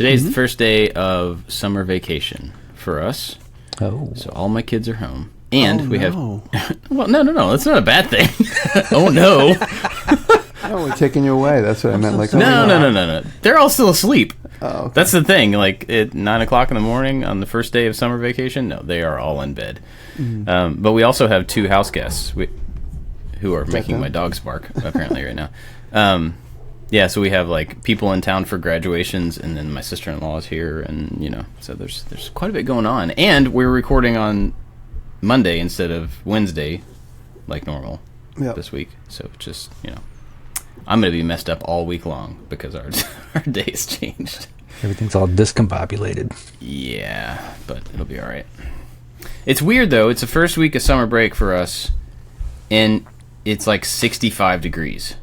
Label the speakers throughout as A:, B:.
A: Today's the first day of summer vacation for us.
B: Oh.
A: So all my kids are home. And we have... Well, no. That's not a bad thing. Oh, no.
C: Oh, we're taking you away. That's what I meant. Like,
A: No. They're all still asleep.
C: Oh, okay.
A: That's the thing. Like, at 9 o'clock in the morning on the first day of summer vacation, no, they are all in bed. But we also have 2 house guests who are making my dogs bark, apparently, right now. Yeah, so we have, like, people in town for graduations, and then my sister-in-law is here, and, so there's quite a bit going on. And we're recording on Monday instead of Wednesday, like normal, this week. So just, I'm going to be messed up all week long because our days changed.
B: Everything's all discombobulated.
A: Yeah, but it'll be all right. It's weird, though. It's the first week of summer break for us, and it's like 65 degrees.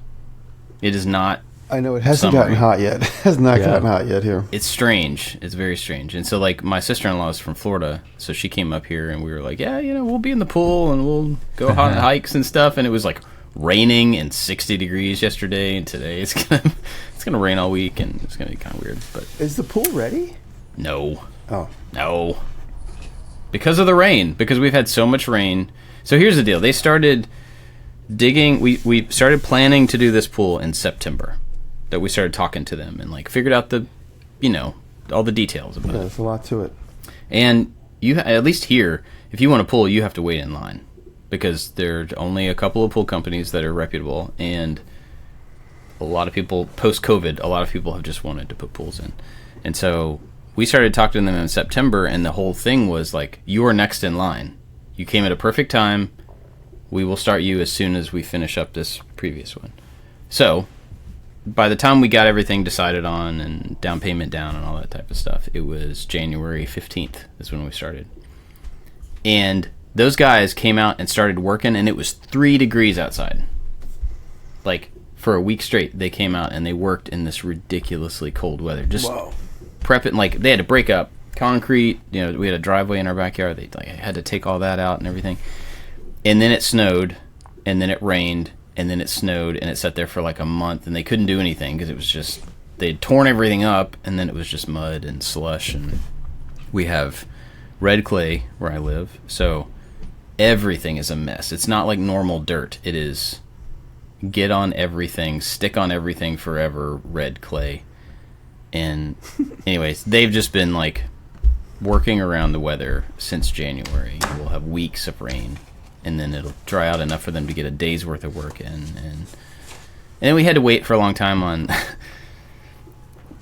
A: It is not...
C: I know, it hasn't gotten hot yet. It has not gotten hot yet here.
A: It's strange. It's very strange. And so, like, my sister-in-law is from Florida, so she came up here, and we were like, yeah, we'll be in the pool, and we'll go on hikes and stuff. And it was, like, raining and 60 degrees yesterday, and today it's gonna rain all week, and it's gonna be kind of weird. But
C: is the pool ready?
A: No.
C: Oh.
A: No. Because of the rain. Because we've had so much rain. So here's the deal. They started digging. We started planning to do this pool in September. That we started talking to them and, like, figured out the, all the details about it.
C: There's a lot to it.
A: And at least here, if you want a pool, you have to wait in line. Because there are only a couple of pool companies that are reputable, and a lot of people, post-COVID, a lot of people have just wanted to put pools in. And so we started talking to them in September, and the whole thing was like, you are next in line. You came at a perfect time. We will start you as soon as we finish up this previous one. So by the time we got everything decided on and down payment down and all that type of stuff, it was January 15th is when we started. And those guys came out and started working, and it was 3 degrees outside. Like, for a week straight, they came out and they worked in this ridiculously cold weather. Just prepping, like, they had to break up concrete. We had a driveway in our backyard. They had to take all that out and everything. And then it snowed, and then it rained, and then it snowed, and it sat there for like a month, and they couldn't do anything because it was just, they'd torn everything up, and then it was just mud and slush. And we have red clay where I live, so everything is a mess. It's not like normal dirt. It is get on everything, stick on everything forever, red clay. And anyways, they've just been, like, working around the weather since January. We'll have weeks of rain, and then it'll dry out enough for them to get a day's worth of work in. And then we had to wait for a long time on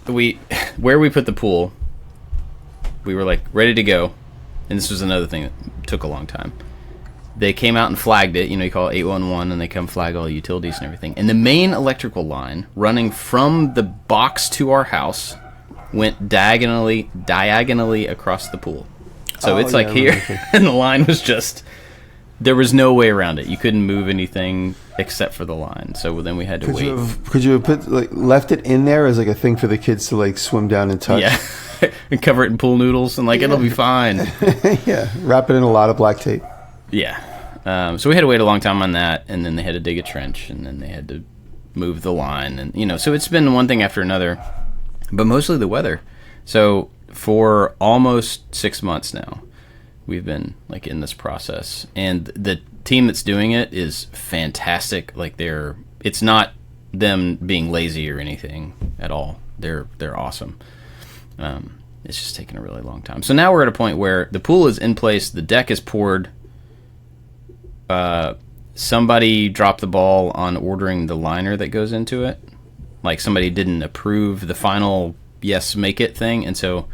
A: where we put the pool. We were, like, ready to go, and this was another thing that took a long time. They came out and flagged it. You call it 811, and they come flag all the utilities and everything. And the main electrical line running from the box to our house went diagonally across the pool. So it's like here, and the line was just... There was no way around it. You couldn't move anything except for the line. So then we had to wait.
C: Could you have put, like, left it in there as, like, a thing for the kids to, like, swim down and touch?
A: Yeah, and cover it in pool noodles, and, like, it'll be fine.
C: Yeah, wrap it in a lot of black tape.
A: Yeah. So we had to wait a long time on that, and then they had to dig a trench, and then they had to move the line. And, so it's been one thing after another, but mostly the weather. So for almost 6 months now, we've been, like, in this process, and the team that's doing it is fantastic. Like, it's not them being lazy or anything at all. They're awesome. It's just taken a really long time. So now we're at a point where the pool is in place, the deck is poured. Somebody dropped the ball on ordering the liner that goes into it. Like, somebody didn't approve the final yes, make it thing, and so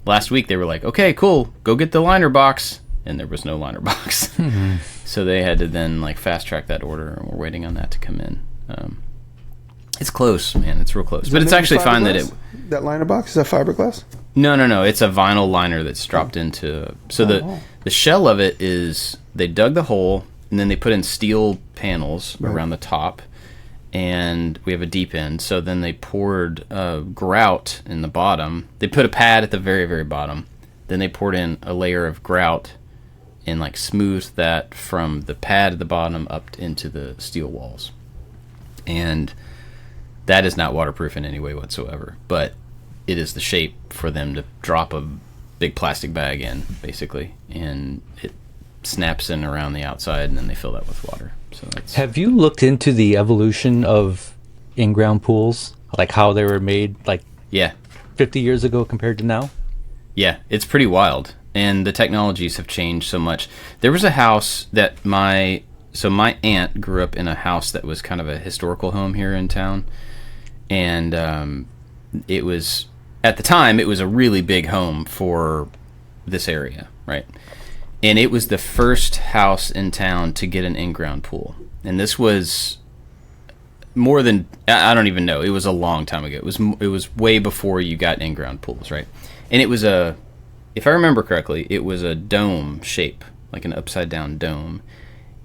A: last week they were like, okay, cool, go get the liner box, and there was no liner box. Mm-hmm. So they had to then, like, fast track that order, and we're waiting on that to come in. It's close, man. It's real close, but it's actually fine
C: that liner box, is that fiberglass?
A: No. It's a vinyl liner that's dropped into. So the shell of it is, they dug the hole, and then they put in steel panels around the top, and we have a deep end. So then they poured grout in the bottom. They put a pad at the very, very bottom. Then they poured in a layer of grout and, like, smoothed that from the pad at the bottom up into the steel walls. And that is not waterproof in any way whatsoever. But it is the shape for them to drop a big plastic bag in, basically, and it snaps in around the outside, and then they fill that with water. So that's...
B: Have you looked into the evolution of in-ground pools, like how they were made, like
A: Yeah.
B: 50 years ago compared to now?
A: Yeah, it's pretty wild, and the technologies have changed so much. There was a house that my aunt grew up in, a house that was kind of a historical home here in town, and it was, at the time, it was a really big home for this area, right? And it was the first house in town to get an in-ground pool. And this was more than, I don't even know, it was a long time ago. It was way before you got in-ground pools, right? And it was if I remember correctly, it was a dome shape, like an upside-down dome.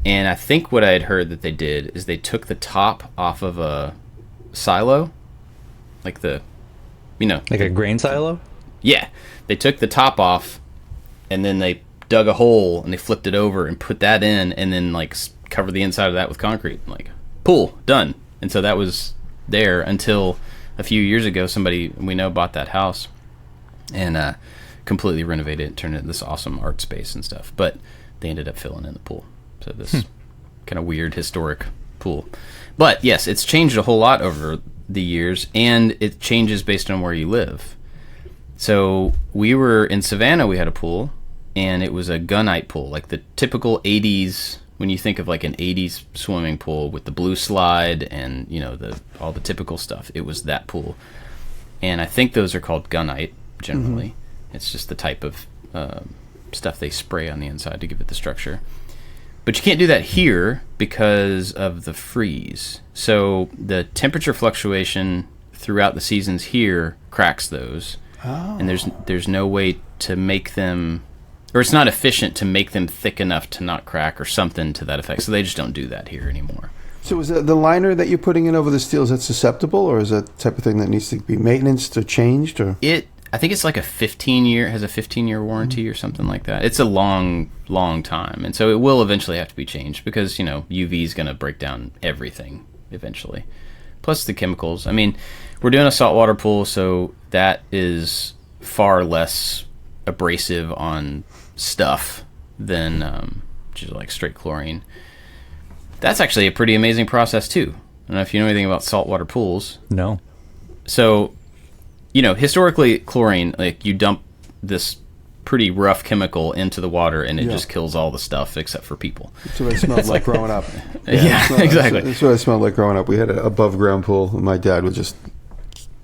A: And I think what I had heard that they did is they took the top off of a silo, like
B: Like a grain silo?
A: Yeah. They took the top off, and then they dug a hole, and they flipped it over and put that in, and then like covered the inside of that with concrete. Like, pool, done. And so that was there until a few years ago. Somebody we know bought that house and completely renovated it and turned it into this awesome art space and stuff. But they ended up filling in the pool. So this kind of weird historic pool. But yes, it's changed a whole lot over the years, and it changes based on where you live. So we were in Savannah, we had a pool, and it was a gunite pool, like the typical 80s, when you think of like an 80s swimming pool with the blue slide and, all the typical stuff. It was that pool. And I think those are called gunite, generally. It's just the type of stuff they spray on the inside to give it the structure. But you can't do that here because of the freeze. So the temperature fluctuation throughout the seasons here cracks those. Oh. And there's no way to make them, or it's not efficient to make them thick enough to not crack or something to that effect. So they just don't do that here anymore.
C: So is the liner that you're putting in over the steel, is that susceptible, or is that the type of thing that needs to be maintenanced or changed? Or
A: I think it's like a 15-year warranty or something like that. It's a long time. And so it will eventually have to be changed because, UV is going to break down everything eventually. Plus the chemicals. I mean, we're doing a saltwater pool, so that is far less abrasive on stuff than just like straight chlorine. That's actually a pretty amazing process too. I don't know if you know anything about saltwater pools.
B: No.
A: So, historically chlorine, like you dump this pretty rough chemical into the water and it just kills all the stuff except for people.
C: That's what I smelled like growing up.
A: Exactly.
C: That's what I smelled like growing up. We had an above ground pool and my dad would just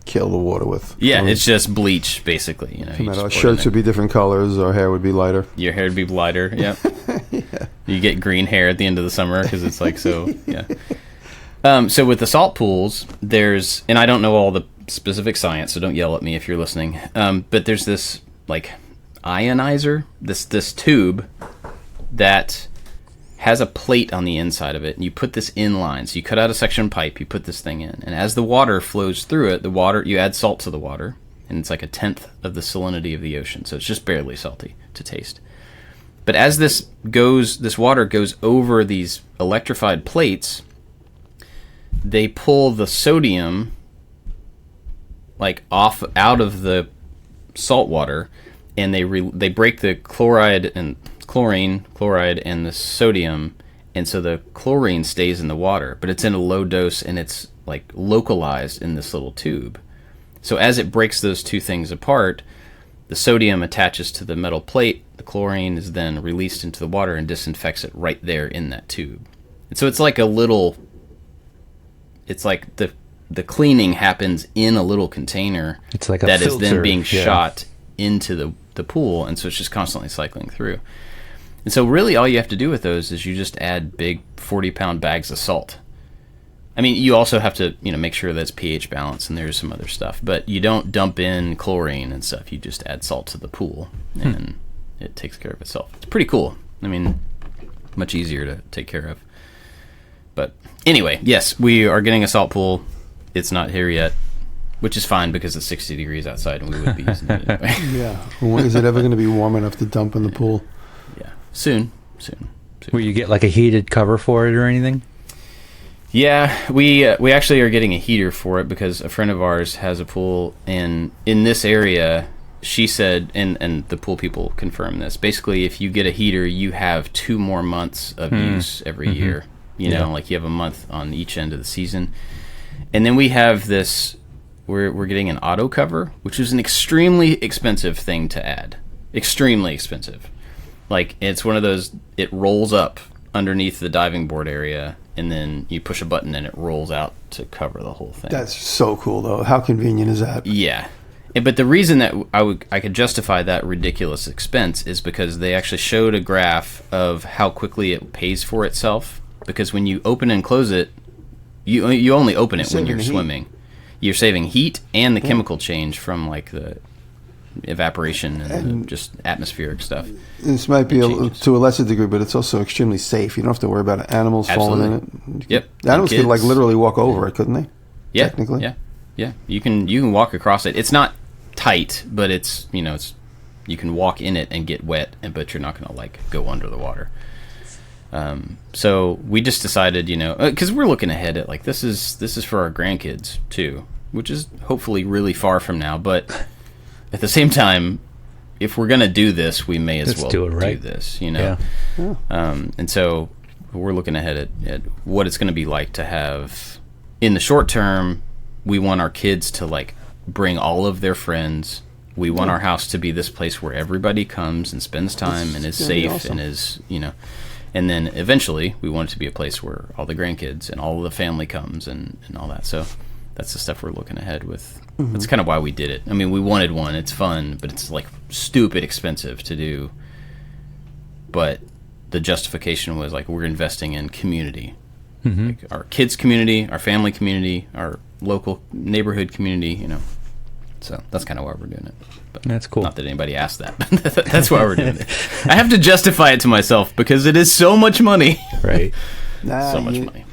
C: kill the water with.
A: Yeah, it's just bleach basically.
C: Our shirts would be different colors, our hair would be lighter.
A: Your hair would be lighter, yep.
C: Yeah.
A: You get green hair at the end of the summer because it's like so, yeah. So with the salt pools, there's, and I don't know all the specific science, so don't yell at me if you're listening, but there's this like ionizer, this tube that has a plate on the inside of it, and you put this in line. So you cut out a section of pipe, you put this thing in, and as the water flows through it, you add salt to the water, and it's like 1/10 of the salinity of the ocean, so it's just barely salty to taste. But as this water goes over these electrified plates, they pull the sodium like out of the salt water, and they break the chlorine and the sodium, and so the chlorine stays in the water, but it's in a low dose and it's like localized in this little tube. So as it breaks those two things apart, the sodium attaches to the metal plate, the chlorine is then released into the water and disinfects it right there in that tube. And so it's like the cleaning happens in a little container.
B: It's like a
A: that
B: filter.
A: Is then being shot into the pool, and so it's just constantly cycling through. And so really all you have to do with those is you just add big 40-pound bags of salt. I mean, you also have to, make sure that's pH balance, and there's some other stuff, but you don't dump in chlorine and stuff. You just add salt to the pool, and it takes care of itself. It's pretty cool. I mean, much easier to take care of. But anyway, yes, we are getting a salt pool. It's not here yet, which is fine because it's 60 degrees outside and we wouldn't be using it anyway.
C: Yeah. Well, is it ever going to be warm enough to dump in the pool?
A: Yeah. Soon.
B: Will you get like a heated cover for it or anything?
A: Yeah, we actually are getting a heater for it because a friend of ours has a pool, and in this area, she said, and the pool people confirm this. Basically, if you get a heater, you have 2 more months of use every year. You know, like you have a month on each end of the season. And then we have this. We're getting an auto cover, which is an extremely expensive thing to add. Extremely expensive. Like, it's one of those. It rolls up underneath the diving board area, and then you push a button and it rolls out to cover the whole thing.
C: That's so cool, though. How convenient is that?
A: Yeah. But the reason that I could justify that ridiculous expense is because they actually showed a graph of how quickly it pays for itself. Because when you open and close it, you only open it when you're swimming. You're saving heat and the chemical change from like the evaporation and just atmospheric stuff.
C: This might be to a lesser degree, but it's also extremely safe. You don't have to worry about animals falling in it.
A: Yep.
C: Animals could like literally walk over it, couldn't they?
A: Yeah.
C: Technically.
A: Yeah. You can walk across it. It's not tight, but it's you can walk in it and get wet, but you're not going to like go under the water. So we just decided, because we're looking ahead at like this is for our grandkids too, which is hopefully really far from now. But at the same time, if we're gonna do this, we may as well do this, Yeah. And so we're looking ahead at what it's gonna be like to have in the short term. We want our kids to like bring all of their friends. We want our house to be this place where everybody comes and spends time and is safe and is And then eventually, we want it to be a place where all the grandkids and all of the family comes and all that. So that's the stuff we're looking ahead with. That's kind of why we did it. I mean, we wanted one. It's fun, but it's like stupid expensive to do. But the justification was like we're investing in community. Like our kids' community, our family community, our local neighborhood community, So that's kind of why we're doing it. But
B: that's cool.
A: Not that anybody asked that, but that's why we're doing it. I have to justify it to myself because it is so much money.
B: Right.
A: So much money.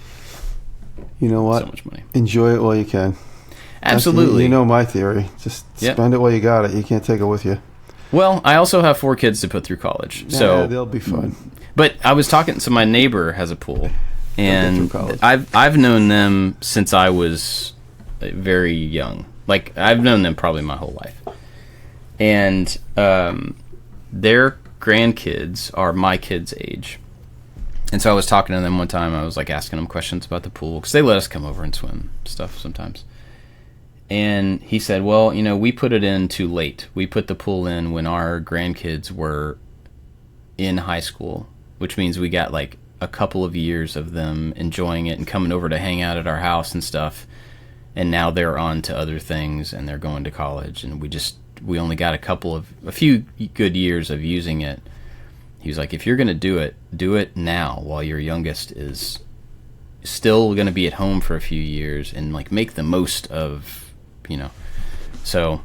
C: You know what?
A: So much money.
C: Enjoy it while you can.
A: Absolutely.
C: You know my theory. Just spend it while you got it. You can't take it with you.
A: Well, I also have 4 kids to put through college. So
C: they'll be fun.
A: But I was talking, so my neighbor has a pool. And I've known them since I was very young. Like, I've known them probably my whole life. And their grandkids are my kids' age. And so I was talking to them one time. I was, like, asking them questions about the pool. Because they let us come over and swim stuff sometimes. And he said, well, we put it in too late. We put the pool in when our grandkids were in high school. Which means we got, like, a couple of years of them enjoying it and coming over to hang out at our house and stuff. And now they're on to other things and they're going to college, and we only got a few good years of using it. He was like, if you're going to do it now while your youngest is still going to be at home for a few years, and like make the most of, so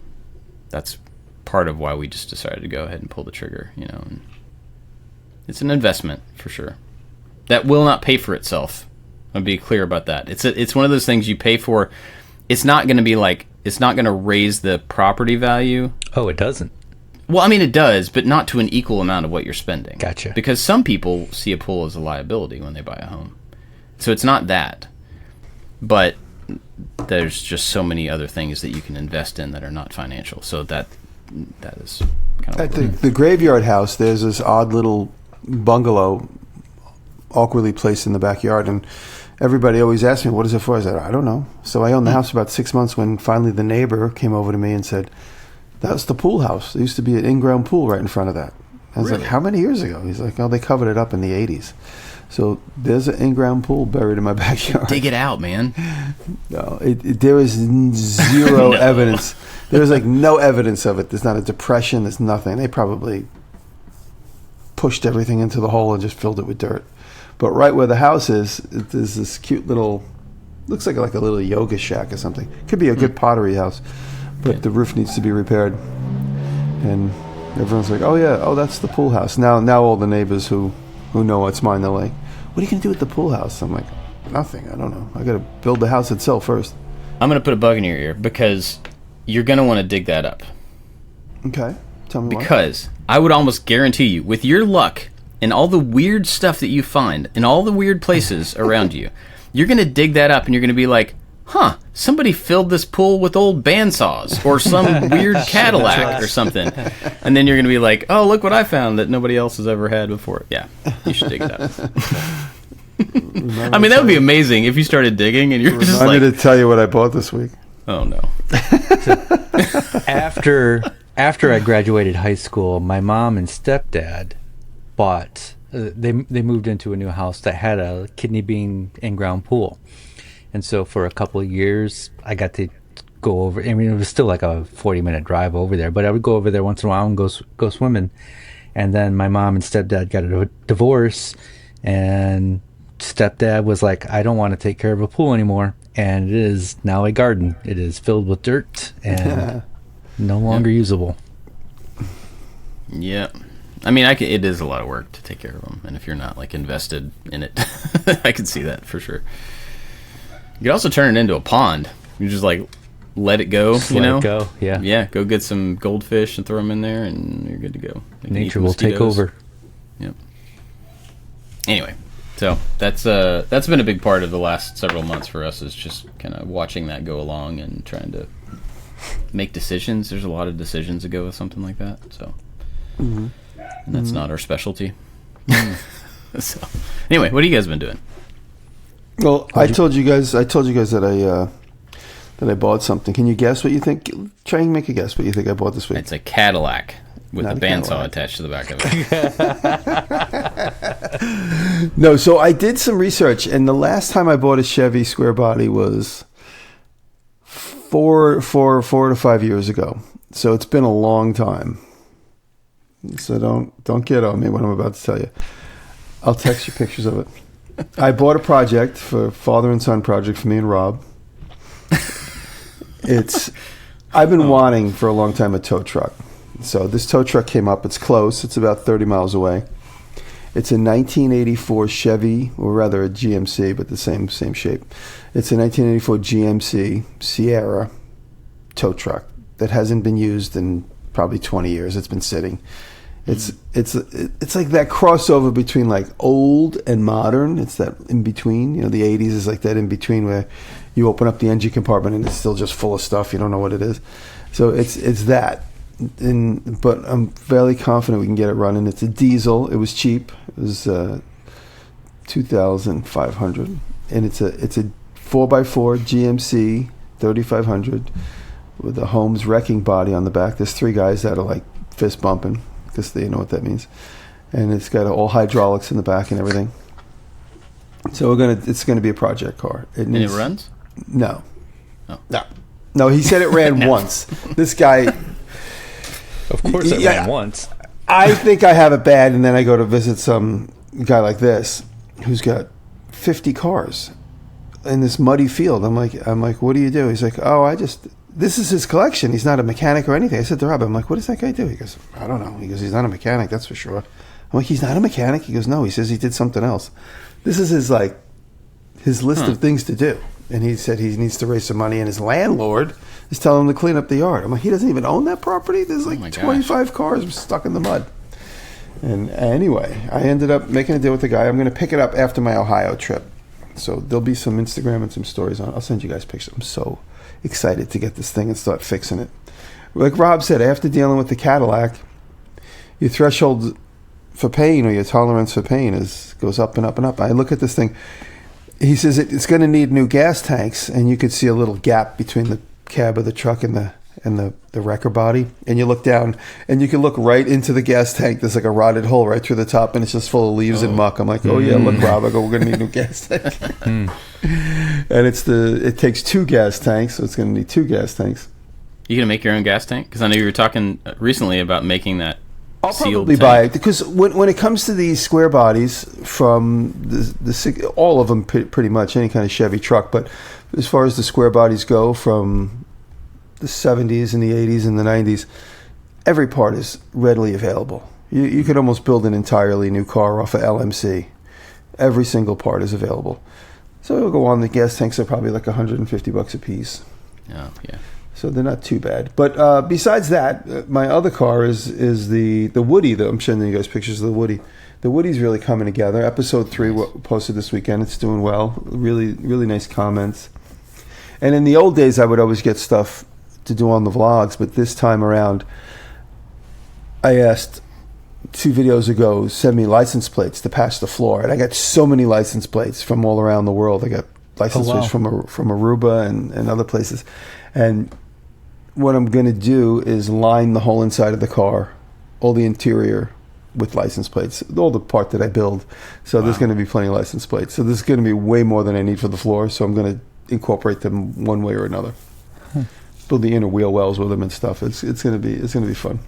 A: that's part of why we just decided to go ahead and pull the trigger, and it's an investment for sure that will not pay for itself. I'll be clear about that. It's one of those things you pay for. It's not going to be like, it's not going to raise the property value.
B: Oh, it doesn't?
A: Well, I mean, it does, but not to an equal amount of what you're spending.
B: Gotcha.
A: Because some people see a pool as a liability when they buy a home. So it's not that. But there's just so many other things that you can invest in that are not financial. So that is kind of...
C: At the graveyard house, there's this odd little bungalow awkwardly placed in the backyard, and everybody always asks me, what is it for? I said, I don't know. So I owned the house for about 6 months when finally the neighbor came over to me and said, that's the pool house. There used to be an in-ground pool right in front of that. I was like, how many years ago? He's like, oh, they covered it up in the 80s. So there's an in-ground pool buried in my backyard.
A: Dig it out, man.
C: No, there is zero evidence. There's like no evidence of it. There's not a depression. There's nothing. They probably pushed everything into the hole and just filled it with dirt. But right where the house is, there's this cute little, looks like a little yoga shack or something. Could be a good pottery house, but the roof needs to be repaired. And everyone's like, oh, that's the pool house. Now all the neighbors who know it's mine, they're like, what are you going to do with the pool house? I'm like, nothing. I don't know. I got to build the house itself first.
A: I'm going to put a bug in your ear because you're going to want to dig that up.
C: Okay. Tell me why.
A: Because I would almost guarantee you, with your luck and all the weird stuff that you find in all the weird places around you, you're going to dig that up and you're going to be like, huh, somebody filled this pool with old bandsaws or some weird Cadillac or something. And then you're going to be like, oh, look what I found that nobody else has ever had before. Yeah, you should dig it up. I mean, that would be amazing if you started digging and you're just like...
C: I'm going to tell you what I bought this week.
A: Oh, no.
B: After I graduated high school, my mom and stepdad bought... They moved into a new house that had a kidney bean in-ground pool. And so for a couple of years, I got to go over. I mean, it was still like a 40-minute drive over there, but I would go over there once in a while and go swimming. And then my mom and stepdad got a divorce, and stepdad was like, I don't want to take care of a pool anymore. And it is now a garden. It is filled with dirt and no longer usable.
A: Yeah. I mean, it is a lot of work to take care of them. And if you're not, like, invested in it, I can see that for sure. You can also turn it into a pond. You just, like, let it go,
B: Just
A: you
B: let
A: know?
B: it go, yeah.
A: Yeah, go get some goldfish and throw them in there, and you're good to go.
B: Nature will take over.
A: Yep. Anyway, so that's been a big part of the last several months for us, is just kind of watching that go along and trying to make decisions. There's a lot of decisions that go with something like that, so... Mm-hmm. And that's not our specialty. So, anyway, what have you guys been doing?
C: Well, I told you guys that I bought something. Can you guess what you think? Try and make a guess what you think I bought this week.
A: It's a Cadillac with
C: Not
A: a
C: a
A: bandsaw
C: Cadillac.
A: attached to the back of it.
C: No, so I did some research, and the last time I bought a Chevy square body was 4 to 5 years ago. So it's been a long time. So don't get on me what I'm about to tell you. I'll text you pictures of it. I bought a project for father and son project for me and Rob. I've been wanting for a long time a tow truck. So this tow truck came up. It's close. It's about 30 miles away. It's a 1984 Chevy, or rather a GMC, but the same shape. It's a 1984 GMC Sierra tow truck that hasn't been used in probably 20 years. It's been sitting. It's like that crossover between like old and modern. It's that in between. You know, the 80s is like that in between where you open up the engine compartment and it's still just full of stuff. You don't know what it is. So it's that. But I'm fairly confident we can get it running. It's a diesel. It was cheap. It was $2,500, and it's a 4x4 GMC 3500 with a Holmes wrecking body on the back. There's 3 guys that are like fist bumping because they know what that means, and it's got all hydraulics in the back and everything. So it's gonna be a project car.
A: And it runs?
C: No.
A: Oh.
C: No. He said it ran once. This guy.
B: Of course it ran once.
C: I think I have it bad, and then I go to visit some guy like this who's got 50 cars in this muddy field. I'm like, what do you do? He's like, this is his collection. He's not a mechanic or anything. I said to Rob, I'm like, what does that guy do? He goes, I don't know. He goes, he's not a mechanic, that's for sure. I'm like, he's not a mechanic? He goes, no. He says he did something else. This is his list of things to do. And he said he needs to raise some money, and his landlord is telling him to clean up the yard. I'm like, he doesn't even own that property? There's like 25 cars stuck in the mud. And anyway, I ended up making a deal with the guy. I'm going to pick it up after my Ohio trip. So there'll be some Instagram and some stories on it. I'll send you guys pictures. I'm so excited to get this thing and start fixing it. Like Rob said, after dealing with the Cadillac, your threshold for pain, or your tolerance for pain, goes up and up and up. I look at this thing. He says it's going to need new gas tanks, and you could see a little gap between the cab of the truck and the wrecker body. And you look down, and you can look right into the gas tank. There's like a rotted hole right through the top, and it's just full of leaves and muck. I'm like, oh yeah, look, Rob. I go, we're going to need a new gas tank. And it takes 2 gas tanks, so it's going to need 2 gas tanks.
A: You gonna make your own gas tank? Because I know you were talking recently about making that.
C: I'll probably buy it, because when it comes to these square bodies from all of them, pretty much any kind of Chevy truck, but as far as the square bodies go from the 70s and the 80s and the 90s, every part is readily available. You could almost build an entirely new car off of LMC. Every single part is available. So it'll go on. The gas tanks are probably like $150 a piece.
A: Oh, yeah.
C: So they're not too bad. But besides that, my other car is the Woody. I'm showing you guys pictures of the Woody. The Woody's really coming together. Episode 3 posted this weekend. It's doing well. Really, really nice comments. And in the old days, I would always get stuff to do on the vlogs. But this time around, I asked 2 videos ago, send me license plates to patch the floor. And I got so many license plates from all around the world. I got license plates from Aruba and other places. And what I'm going to do is line the whole inside of the car, all the interior with license plates, all the part that I build. So there's going to be plenty of license plates. So this is going to be way more than I need for the floor. So I'm going to incorporate them one way or another. Build the inner wheel wells with them and stuff. It's going to be fun.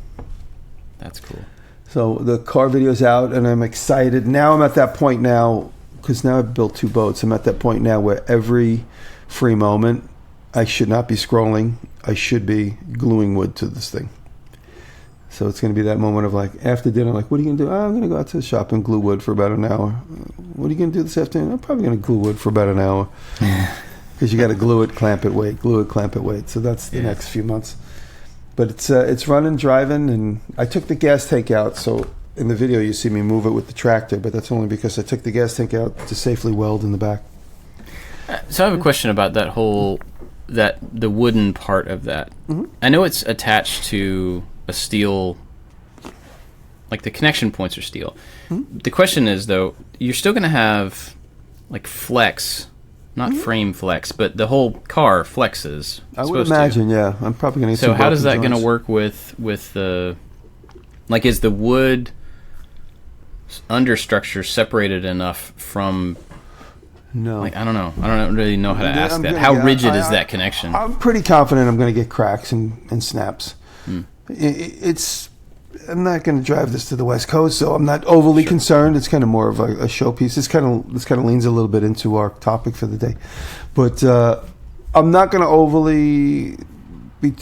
A: That's cool.
C: So the car video's out, and I'm excited. Now I'm at that point now, because now I've built 2 boats. I'm at that point now where every free moment, I should not be scrolling. I should be gluing wood to this thing. So it's going to be that moment of like, after dinner, like, what are you going to do? Oh, I'm going to go out to the shop and glue wood for about an hour. What are you going to do this afternoon? I'm probably going to glue wood for about an hour. Because you got to glue it, clamp it, wait. Glue it, clamp it, wait. So that's the next few months. But it's running, driving, and I took the gas tank out. So in the video, you see me move it with the tractor, but that's only because I took the gas tank out to safely weld in the back.
A: So I have a question about the wooden part of that. Mm-hmm. I know it's attached to a steel, like the connection points are steel. Mm-hmm. The question is, though, you're still going to have like flex, not frame flex, but the whole car flexes.
C: I would imagine, yeah. I'm probably going to get some.
A: So how does that going to work with the, like, is the wood understructure separated enough from?
C: No.
A: Like, I don't know. I don't really know how to ask that. How rigid is that connection?
C: I'm pretty confident I'm going to get cracks and snaps. I'm not going to drive this to the West Coast, so I'm not overly concerned. It's kind of more of a showpiece. This kind of leans a little bit into our topic for the day, but I'm not going to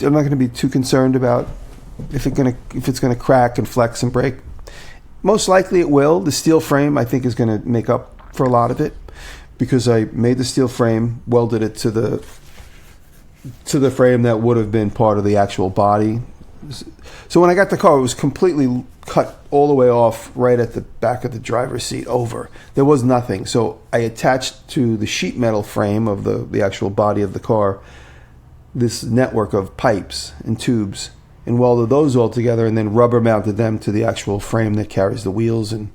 C: I'm not going to be too concerned about if it's going to crack and flex and break. Most likely it will. The steel frame, I think, is going to make up for a lot of it, because I made the steel frame, welded it to the frame that would have been part of the actual body. So when I got the car, it was completely cut all the way off right at the back of the driver's seat over. There was nothing. So I attached to the sheet metal frame of the actual body of the car this network of pipes and tubes, and welded those all together, and then rubber mounted them to the actual frame that carries the wheels and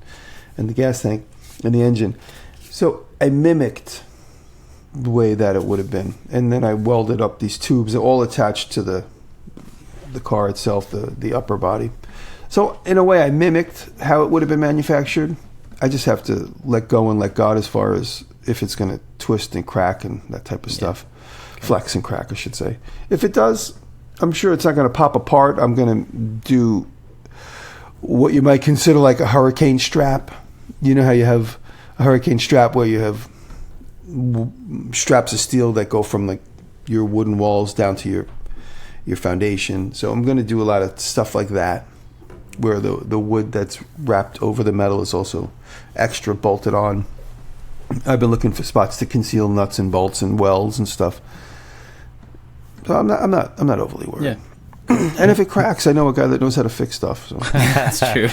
C: the gas tank and the engine. So I mimicked the way that it would have been, and then I welded up these tubes, all attached to the car itself, the upper body. So in a way, I mimicked how it would have been manufactured. I just have to let go and let God as far as if it's going to twist and crack and that type of stuff. Okay. Flex and crack, I should say. If it does, I'm sure it's not going to pop apart. I'm going to do what you might consider like a hurricane strap. You know how you have a hurricane strap where you have straps of steel that go from like your wooden walls down to your foundation. So I'm going to do a lot of stuff like that, where the wood that's wrapped over the metal is also extra bolted on. I've been looking for spots to conceal nuts and bolts and welds and stuff. So I'm not overly worried.
A: Yeah.
C: And if it cracks, I know a guy that knows how to fix stuff. So.
A: That's true.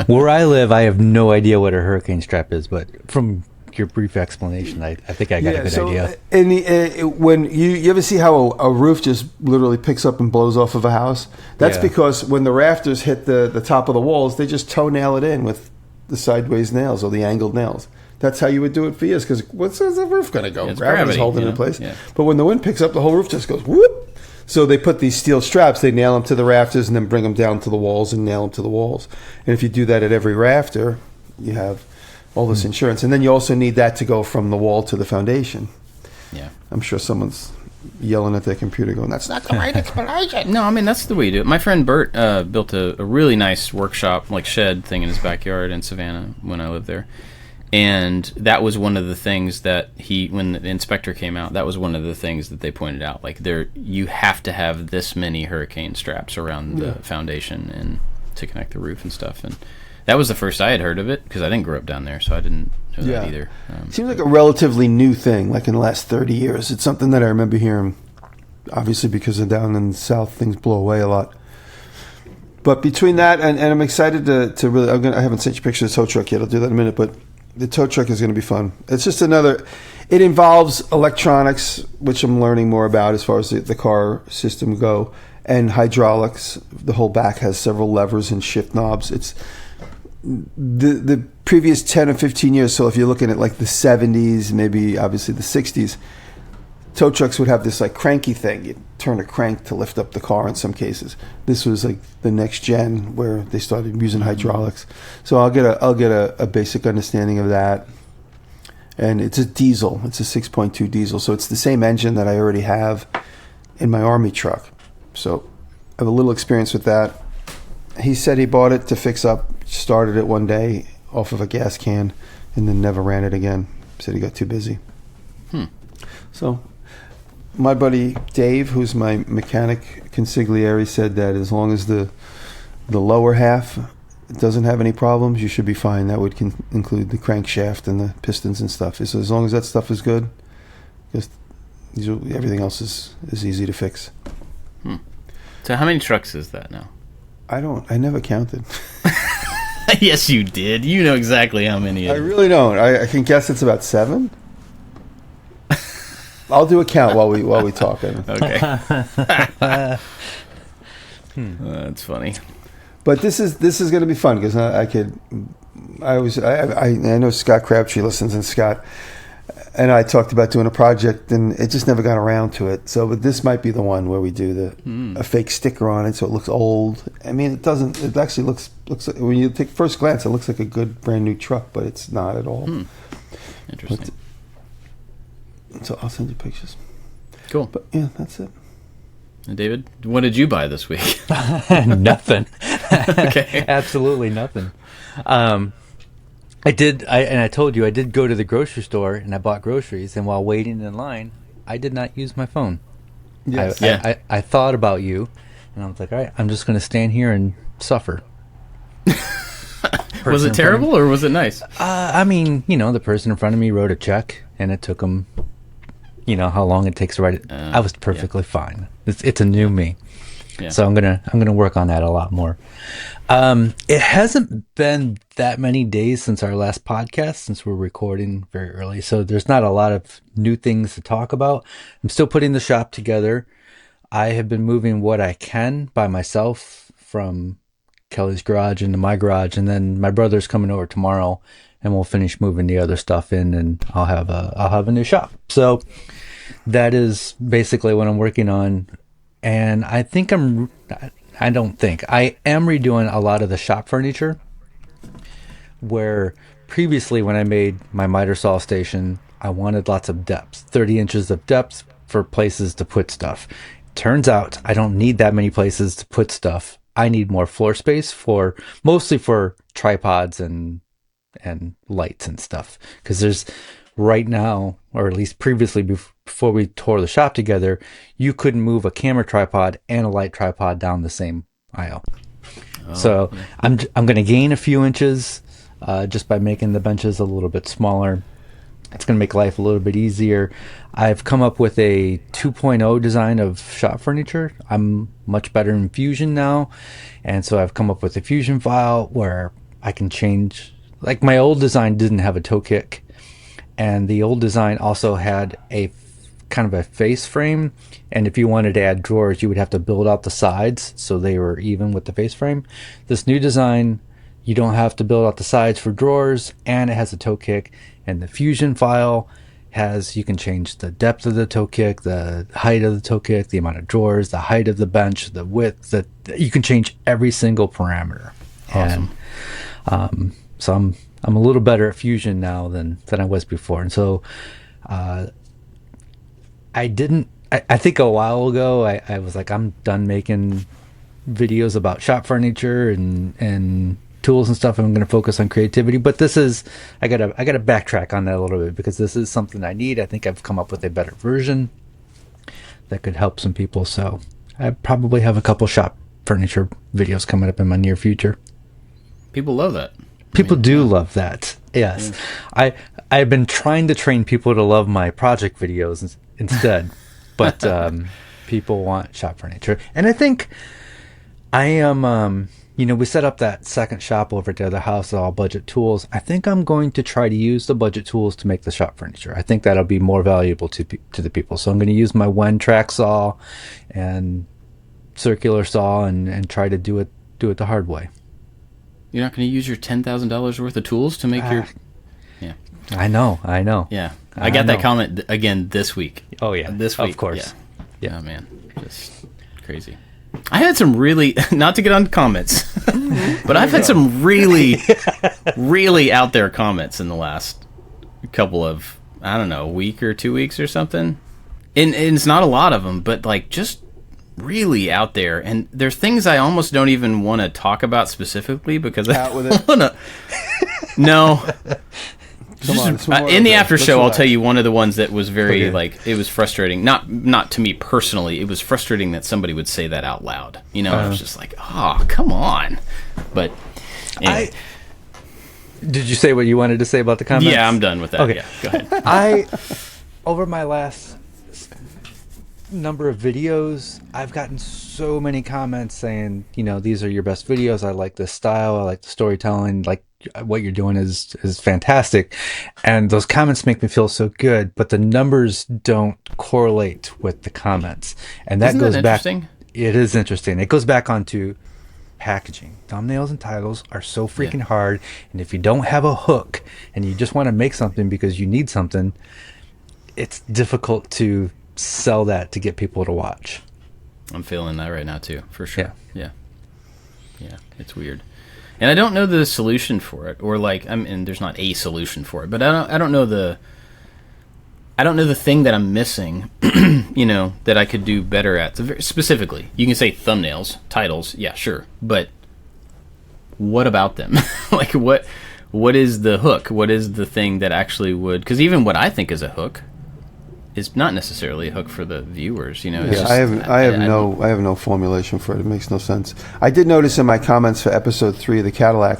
B: Where I live, I have no idea what a hurricane strap is, but from your brief explanation, I think I got a good idea.
C: When you ever see how a roof just literally picks up and blows off of a house? That's because when the rafters hit the top of the walls, they just toenail it in with the sideways nails or the angled nails. That's how you would do it for years, because where's the roof going to go? Gravity's holding it in place. Yeah. But when the wind picks up, the whole roof just goes whoop. So they put these steel straps, they nail them to the rafters and then bring them down to the walls and nail them to the walls. And if you do that at every rafter, you have all this insurance. And then you also need that to go from the wall to the foundation.
A: Yeah.
C: I'm sure someone's yelling at their computer going, that's not the right explanation.
A: No, I mean, that's the way you do it. My friend Bert built a really nice workshop, like shed thing in his backyard in Savannah when I lived there. And that was one of the things that when the inspector came out, that was one of the things that they pointed out. Like, you have to have this many hurricane straps around the foundation and to connect the roof and stuff. And that was the first I had heard of it, because I didn't grow up down there, so I didn't know that either.
C: Seems like a relatively new thing, like in the last 30 years. It's something that I remember hearing obviously because of down in the south, things blow away a lot. But between that and I'm excited to really, I haven't sent you pictures of the tow truck yet. I'll do that in a minute, but the tow truck is going to be fun. It's just it involves electronics, which I'm learning more about as far as the car system go, and hydraulics. The whole back has several levers and shift knobs. It's the previous 10 or 15 years, so if you're looking at like the 70s, maybe obviously the 60s, tow trucks would have this like cranky thing. You'd turn a crank to lift up the car in some cases. This was like the next gen where they started using hydraulics. So I'll get a basic understanding of that. And it's a diesel. It's a 6.2 diesel. So it's the same engine that I already have in my Army truck. So I have a little experience with that. He said he bought it to fix up, started it one day off of a gas can, and then never ran it again. Said he got too busy. So my buddy Dave, who's my mechanic consigliere, said that as long as the lower half doesn't have any problems, you should be fine. That would include the crankshaft and the pistons and stuff. So as long as that stuff is good, just everything else is easy to fix.
A: So how many trucks is that now?
C: I never counted.
A: Yes, you did. You know exactly how many.
C: I really don't. I can guess it's about 7. I'll do a count while we talk.
A: Okay. That's funny.
C: But this is going to be fun because I know Scott Crabtree listens, and Scott and I talked about doing a project, and it just never got around to it. So, but this might be the one where we do a fake sticker on it, so it looks old. I mean, it doesn't. It actually looks like, when you take first glance, it looks like a good brand new truck, but it's not at all.
A: Interesting.
C: So I'll send you pictures.
A: Cool.
C: But yeah, that's it.
A: And David, what did you buy this week?
B: Nothing.
A: Okay.
B: Absolutely nothing. I told you I did go to the grocery store and I bought groceries, and while waiting in line, I did not use my phone.
C: Yes.
B: I thought about you, and I was like, all right, I'm just going to stand here and suffer.
A: Was it terrible or was it nice?
B: I mean, the person in front of me wrote a check, and it took them, how long it takes to write it. I was perfectly fine. It's a new me. Yeah. So I'm gonna work on that a lot more. It hasn't been that many days since our last podcast, since we're recording very early, so there's not a lot of new things to talk about. I'm still putting the shop together. I have been moving what I can by myself from Kelly's garage into my garage, and then my brother's coming over tomorrow, and we'll finish moving the other stuff in, and I'll have a new shop. So that is basically what I'm working on. And I am redoing a lot of the shop furniture, where previously when I made my miter saw station, I wanted lots of depth, 30 inches of depth for places to put stuff. Turns out I don't need that many places to put stuff. I need more floor space mostly for tripods and lights and stuff. Because there's right now, or at least previously before we tore the shop together, you couldn't move a camera tripod and a light tripod down the same aisle. So yeah. I'm going to gain a few inches just by making the benches a little bit smaller. It's going to make life a little bit easier. I've come up with a 2.0 design of shop furniture. I'm much better in Fusion now, and so I've come up with a Fusion file where I can change. Like, my old design didn't have a toe kick, and the old design also had a kind of a face frame, and if you wanted to add drawers, you would have to build out the sides so they were even with the face frame. This new design, you don't have to build out the sides for drawers, and it has a toe kick. And the Fusion file you can change the depth of the toe kick, the height of the toe kick, the amount of drawers, the height of the bench, the width. You can change every single parameter.
A: Awesome.
B: And so I'm a little better at Fusion now than I was before. And so I think a while ago I was like, I'm done making videos about shop furniture and tools and stuff, and I'm going to focus on creativity. But I gotta backtrack on that a little bit, because this is something I need. I think I've come up with a better version that could help some people. So I probably have a couple shop furniture videos coming up in my near future.
A: People love that.
B: People do love that. Yes. Yeah. I've been trying to train people to love my project videos instead. But People want shop furniture. And I think I am, we set up that second shop over at the other house, all budget tools. I think I'm going to try to use the budget tools to make the shop furniture. I think that'll be more valuable to the people. So I'm going to use my one track saw and circular saw and try to do it the hard way.
A: You're not going to use your $10,000 worth of tools to make your... Yeah.
B: I know.
A: Yeah. I got that comment again this week.
B: Oh, yeah.
A: This week.
B: Of course.
A: Yeah. Oh, man. Just crazy. I had some really... Not to get on comments, but I've had some really, really out there comments in the last couple of, I don't know, week or 2 weeks or something. And it's not a lot of them, but like just... really out there, and there's things I almost don't even want to talk about specifically because
C: out with it.
A: No. In the after show, I'll
C: relax.
A: tell you one of the ones that was very it was frustrating. Not to me personally. It was frustrating that somebody would say that out loud. I was just like, oh, come on. But anyway.
B: Did you say what you wanted to say about the comments?
A: Yeah, I'm done with that.
B: Okay.
A: Yeah, go ahead.
B: Over my last number of videos, I've gotten so many comments saying, these are your best videos. I like this style. I like the storytelling. Like what you're doing is fantastic. And those comments make me feel so good, but the numbers don't correlate with the comments. And that
A: Isn't
B: goes
A: that
B: back.
A: interesting?
B: It is interesting. It goes back onto packaging. Thumbnails and titles are so freaking hard. And if you don't have a hook and you just want to make something because you need something, it's difficult to sell that to get people to watch.
A: I'm feeling that right now too, for sure. Yeah. It's weird, and I don't know the solution for it, or there's not a solution for it, but I don't know the thing that I'm missing, that I could do better at. So specifically, you can say thumbnails, titles, yeah, sure, but what about them? Like what is the hook? What is the thing that actually would? Because even what I think is a hook is not necessarily a hook for the viewers, It's just,
C: I have no formulation for it. It makes no sense. I did notice in my comments for episode 3 of the Cadillac,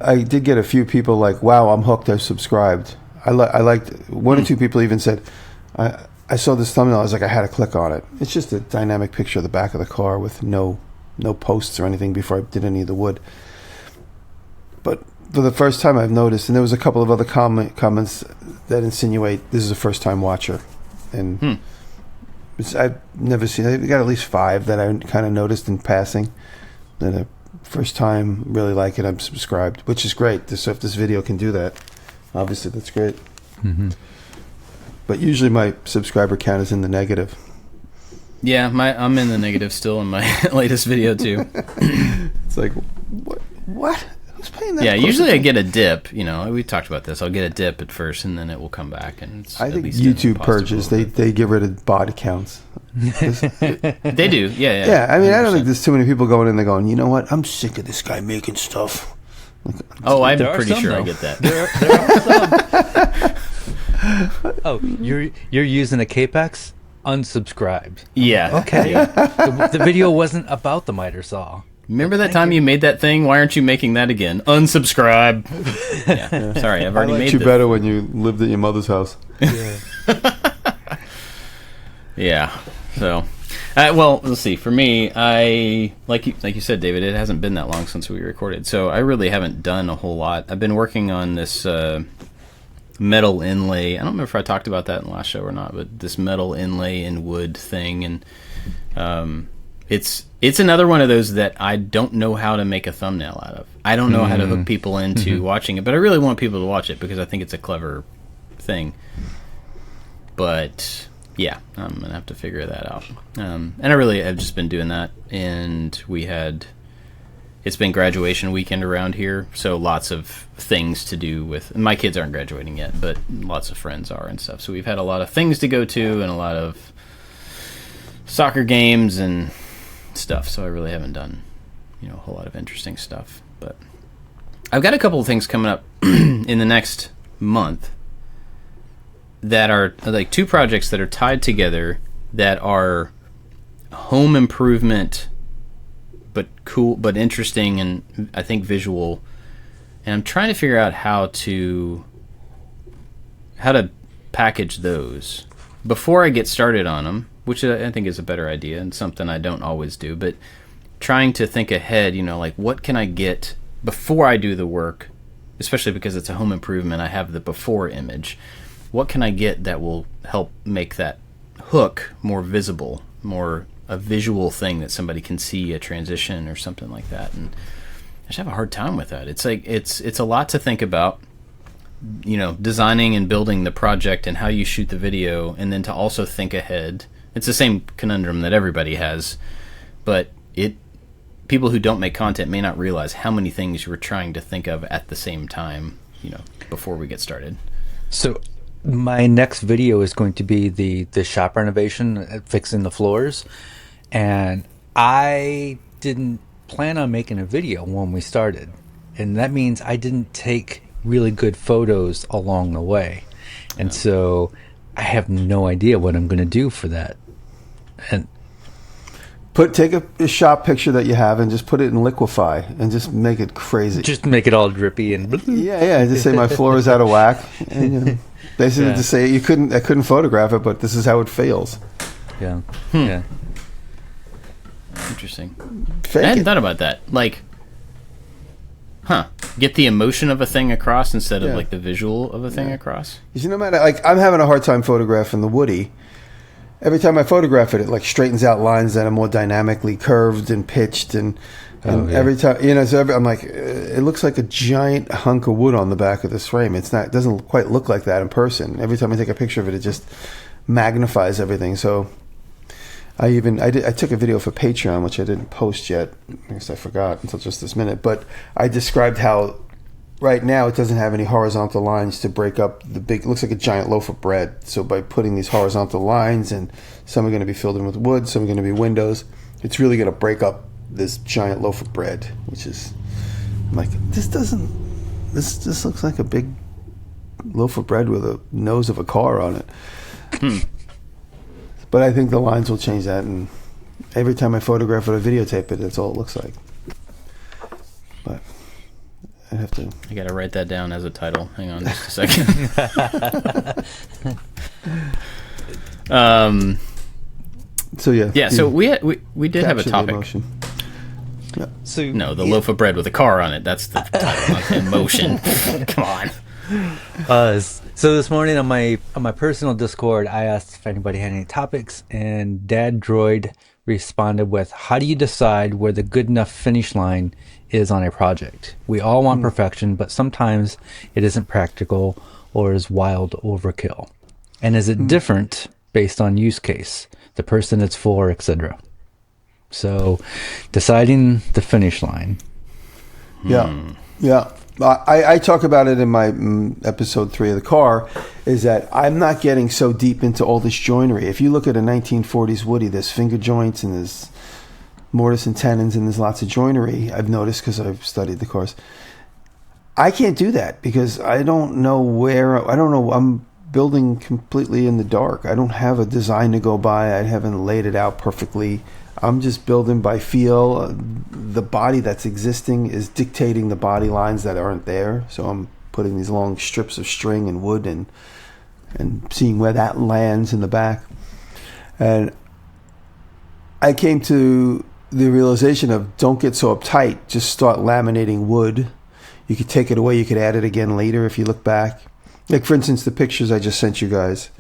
C: I did get a few people like, "Wow, I'm hooked. I've subscribed." I liked one or two people even said, "I saw this thumbnail. I was like, I had to click on it." It's just a dynamic picture of the back of the car with no posts or anything before I did any of the wood. But for the first time, I've noticed, and there was a couple of other comments that insinuate this is a first-time watcher. And I've never seen. I've got at least 5 that I kind of noticed in passing. That a first time really like it. I'm subscribed, which is great. So if this video can do that, obviously that's great.
B: Mm-hmm.
C: But usually my subscriber count is in the negative.
A: Yeah, I'm in the negative still in my latest video too.
C: It's like what? Who's paying that?
A: Yeah, usually I get a dip. We talked about this. I'll get a dip at first, and then it will come back. And it's
C: I think
A: at least
C: YouTube purges. They get rid of bot accounts.
A: They do. Yeah.
C: Yeah, I mean, 100%. I don't think there's too many people going in there going, you know what? I'm sick of this guy making stuff.
A: I'm
B: There are
A: pretty
B: some,
A: sure
B: though.
A: I get that.
B: There are some. Oh, you're using a Capex? Unsubscribed.
A: Yeah.
B: Okay.
A: Yeah.
B: The video wasn't about the miter saw.
A: Remember that time you made that thing? Why aren't you making that again? Unsubscribe. Yeah. Sorry, I've already
C: I
A: made
C: liked you
A: this.
C: better when you lived at your mother's house.
A: Yeah. So, well, let's see. For me, I like you said, David. It hasn't been that long since we recorded, so I really haven't done a whole lot. I've been working on this metal inlay. I don't remember if I talked about that in the last show or not, but this metal inlay in wood thing, and it's another one of those that I don't know how to make a thumbnail out of. I don't know how to hook people into watching it, but I really want people to watch it because I think it's a clever thing. But yeah, I'm gonna have to figure that out. And I really have just been doing that. And it's been graduation weekend around here, so lots of things to do with. My kids aren't graduating yet, but lots of friends are and stuff. So we've had a lot of things to go to and a lot of soccer games and stuff. So I really haven't done, a whole lot of interesting stuff. But I've got a couple of things coming up in the next month that are like 2 projects that are tied together that are home improvement, but cool, but interesting, and I think visual. And I'm trying to figure out how to package those before I get started on them. which I think is a better idea and something I don't always do, but trying to think ahead, like what can I get before I do the work, especially because it's a home improvement, I have the before image. What can I get that will help make that hook more visible, more a visual thing that somebody can see, a transition or something like that? And I just have a hard time with that. It's like it's a lot to think about, designing and building the project and how you shoot the video, and then to also think ahead. It's the same conundrum that everybody has, but people who don't make content may not realize how many things you were trying to think of at the same time, before we get started.
B: So my next video is going to be the shop renovation, fixing the floors, and I didn't plan on making a video when we started, and that means I didn't take really good photos along the way, and so I have no idea what I'm going to do for that. And
C: take a shop picture that you have and just put it in liquefy and just make it crazy.
B: Just make it all drippy and
C: yeah. Just say my floor is out of whack, and basically just say I couldn't photograph it, but this is how it fails.
B: Yeah. Yeah.
A: Interesting. I hadn't thought about that. Like, get the emotion of a thing across instead of like the visual of a thing across.
C: You see, no matter, like, I'm having a hard time photographing the Woody. Every time I photograph it, like straightens out lines that are more dynamically curved and pitched, and every time, I'm like, it looks like a giant hunk of wood on the back of this frame. It doesn't quite look like that in person. Every time I take a picture of it, it just magnifies everything. So I took a video for Patreon, which I didn't post yet. I guess I forgot until just this minute. But I described how right now it doesn't have any horizontal lines to break up the big. It looks like a giant loaf of bread. So by putting these horizontal lines, and some are going to be filled in with wood, some are going to be windows, it's really going to break up this giant loaf of bread. Which is, I'm like, this looks like a big loaf of bread with a nose of a car on it. But I think the lines will change that, and every time I photograph it or videotape it, that's all it looks like. But I
A: gotta write that down as a title. Hang on just a second.
C: So yeah.
A: So we did have a topic.
C: Yeah.
B: So
A: the loaf of bread with a car on it. That's the title, not the emotion. Come on.
B: So this morning on my personal Discord, I asked if anybody had any topics, and Dad Droid responded with, "How do you decide where the good enough finish line is on a project? We all want perfection, but sometimes it isn't practical or is wild overkill. And is it different based on use case, the person it's for, etc.?" So, deciding the finish line.
C: Yeah. I talk about it in my episode 3 of the car, is that I'm not getting so deep into all this joinery. If you look at a 1940s Woody, there's finger joints and there's mortise and tenons and there's lots of joinery, I've noticed because I've studied the cars. I can't do that because I don't know. I'm building completely in the dark. I don't have a design to go by. I haven't laid it out perfectly. I'm just building by feel. The body that's existing is dictating the body lines that aren't there. So I'm putting these long strips of string and wood and seeing where that lands in the back. And I came to the realization of, don't get so uptight. Just start laminating wood. You could take it away. You could add it again later if you look back. Like, for instance, the pictures I just sent you guys.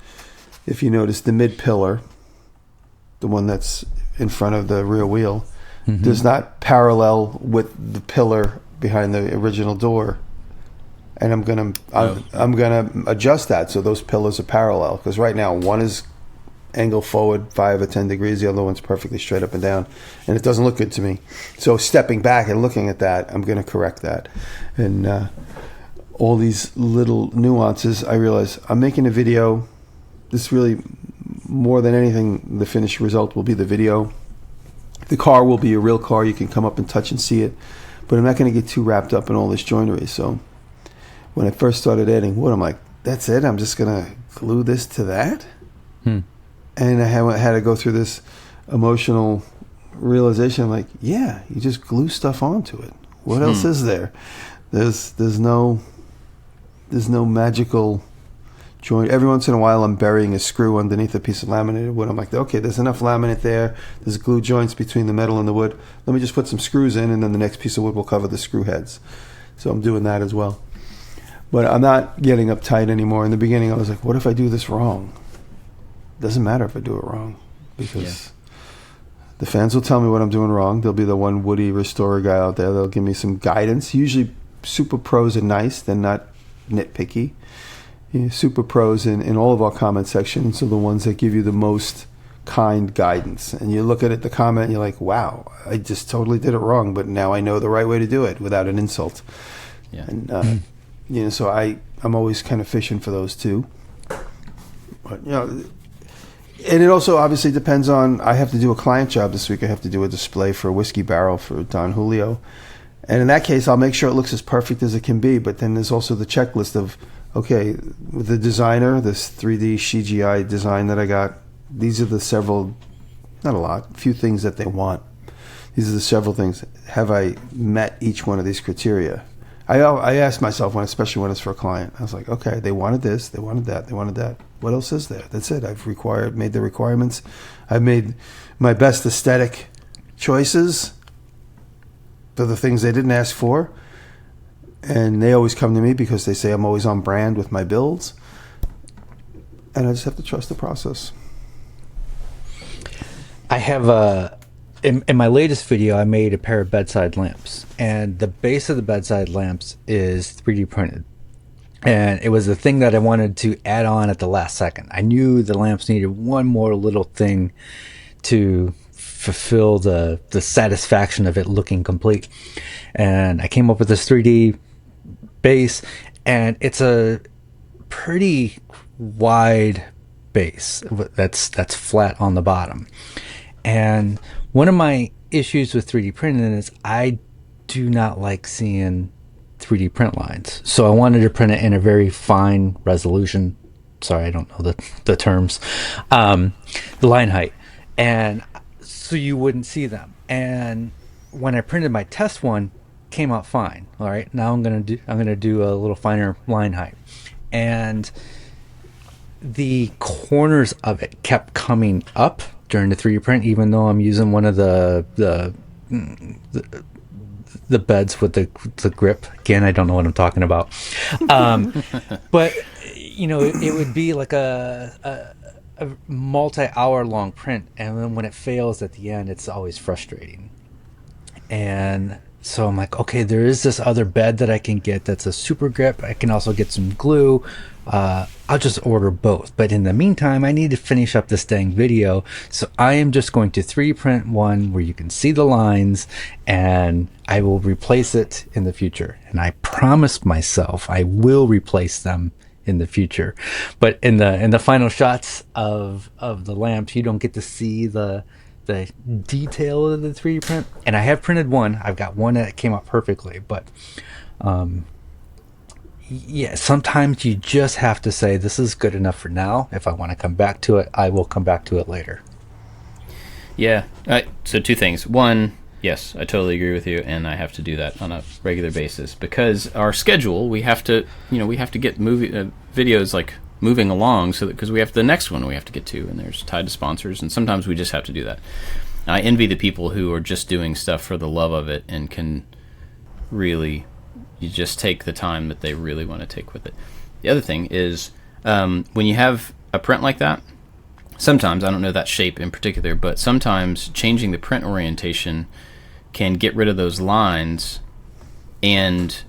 C: If you notice, the mid pillar, the one that's in front of the rear wheel, does not parallel with the pillar behind the original door, and I'm gonna adjust that so those pillars are parallel, because right now one is angled forward 5 or 10 degrees, the other one's perfectly straight up and down, and it doesn't look good to me. So stepping back and looking at that, I'm going to correct that. And all these little nuances, I realize I'm making a video. This really, more than anything, the finished result will be the video. The car will be a real car. You can come up and touch and see it. But I'm not going to get too wrapped up in all this joinery. So when I first started adding wood, I'm like, that's it? I'm just going to glue this to that? And I had to go through this emotional realization. I'm like, yeah, you just glue stuff onto it. What else is there? There's no magical joint. Every once in a while, I'm burying a screw underneath a piece of laminated wood. I'm like, okay, there's enough laminate there. There's glue joints between the metal and the wood. Let me just put some screws in, and then the next piece of wood will cover the screw heads. So I'm doing that as well. But I'm not getting uptight anymore. In the beginning, I was like, what if I do this wrong? Doesn't matter if I do it wrong, because the fans will tell me what I'm doing wrong. There'll be the one Woody restorer guy out there. They'll give me some guidance. Usually super pros are nice. They're not nitpicky. Super pros in all of our comment sections are the ones that give you the most kind guidance. And you look at it, the comment, and you're like, wow, I just totally did it wrong, but now I know the right way to do it without an insult.
A: Yeah.
C: And, so I'm always kind of fishing for those too. But, and it also obviously depends on, I have to do a client job this week. I have to do a display for a whiskey barrel for Don Julio. And in that case, I'll make sure it looks as perfect as it can be. But then there's also the checklist of, okay, with the designer, this 3D CGI design that I got, these are the several, not a lot, few things that they want. These are the several things. Have I met each one of these criteria? I asked myself, especially when it's for a client, I was like, okay, they wanted this, they wanted that, they wanted that. What else is there? That's it. I've made the requirements. I've made my best aesthetic choices for the things they didn't ask for. And they always come to me because they say I'm always on brand with my builds. And I just have to trust the process.
B: I have in my latest video, I made a pair of bedside lamps, and the base of the bedside lamps is 3D printed. And it was the thing that I wanted to add on at the last second. I knew the lamps needed one more little thing to fulfill the satisfaction of it looking complete. And I came up with this 3D base, and it's a pretty wide base that's flat on the bottom. And one of my issues with 3D printing is I do not like seeing 3D print lines. So I wanted to print it in a very fine resolution. Sorry, I don't know the terms. The line height. And so you wouldn't see them. And when I printed my test one, came out fine. All right, now I'm gonna do a little finer line height. And the corners of it kept coming up during the 3D print, even though I'm using one of the beds with the grip. Again, I don't know what I'm talking about. But it would be like a multi-hour long print, and then when it fails at the end, it's always frustrating. And so I'm like, okay, there is this other bed that I can get that's a super grip. I can also get some glue. I'll just order both. But in the meantime, I need to finish up this dang video. So I am just going to 3D print one where you can see the lines, and I will replace it in the future. And I promised myself I will replace them in the future. But in the final shots of the lamps, you don't get to see the detail of the 3D print. And I have printed one. I've got one that came out perfectly, but yeah, sometimes you just have to say this is good enough for now. If I want to come back to it, I will come back to it later.
A: Yeah. So two things. One, yes, I totally agree with you, and I have to do that on a regular basis because our schedule. We have to get videos like moving along, so because we have the next one we have to get to, and there's tied to sponsors, and sometimes we just have to do that. I envy the people who are just doing stuff for the love of it and can really. You just take the time that they really want to take with it. The other thing is when you have a print like that, sometimes, I don't know that shape in particular, but sometimes changing the print orientation can get rid of those lines, and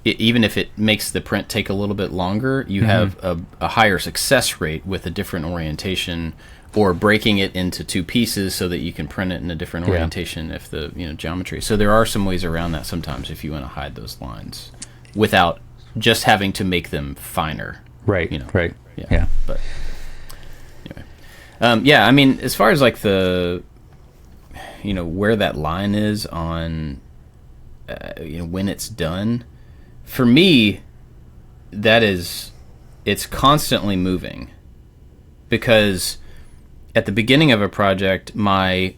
A: even if it makes the print take a little bit longer, you have a higher success rate with a different orientation, or breaking it into two pieces so that you can print it in a different orientation if the geometry. So there are some ways around that sometimes if you want to hide those lines without just having to make them finer.
B: Right. Right. Yeah.
A: But anyway, I mean, as far as like the where that line is on when it's done, for me, it's constantly moving, because at the beginning of a project, I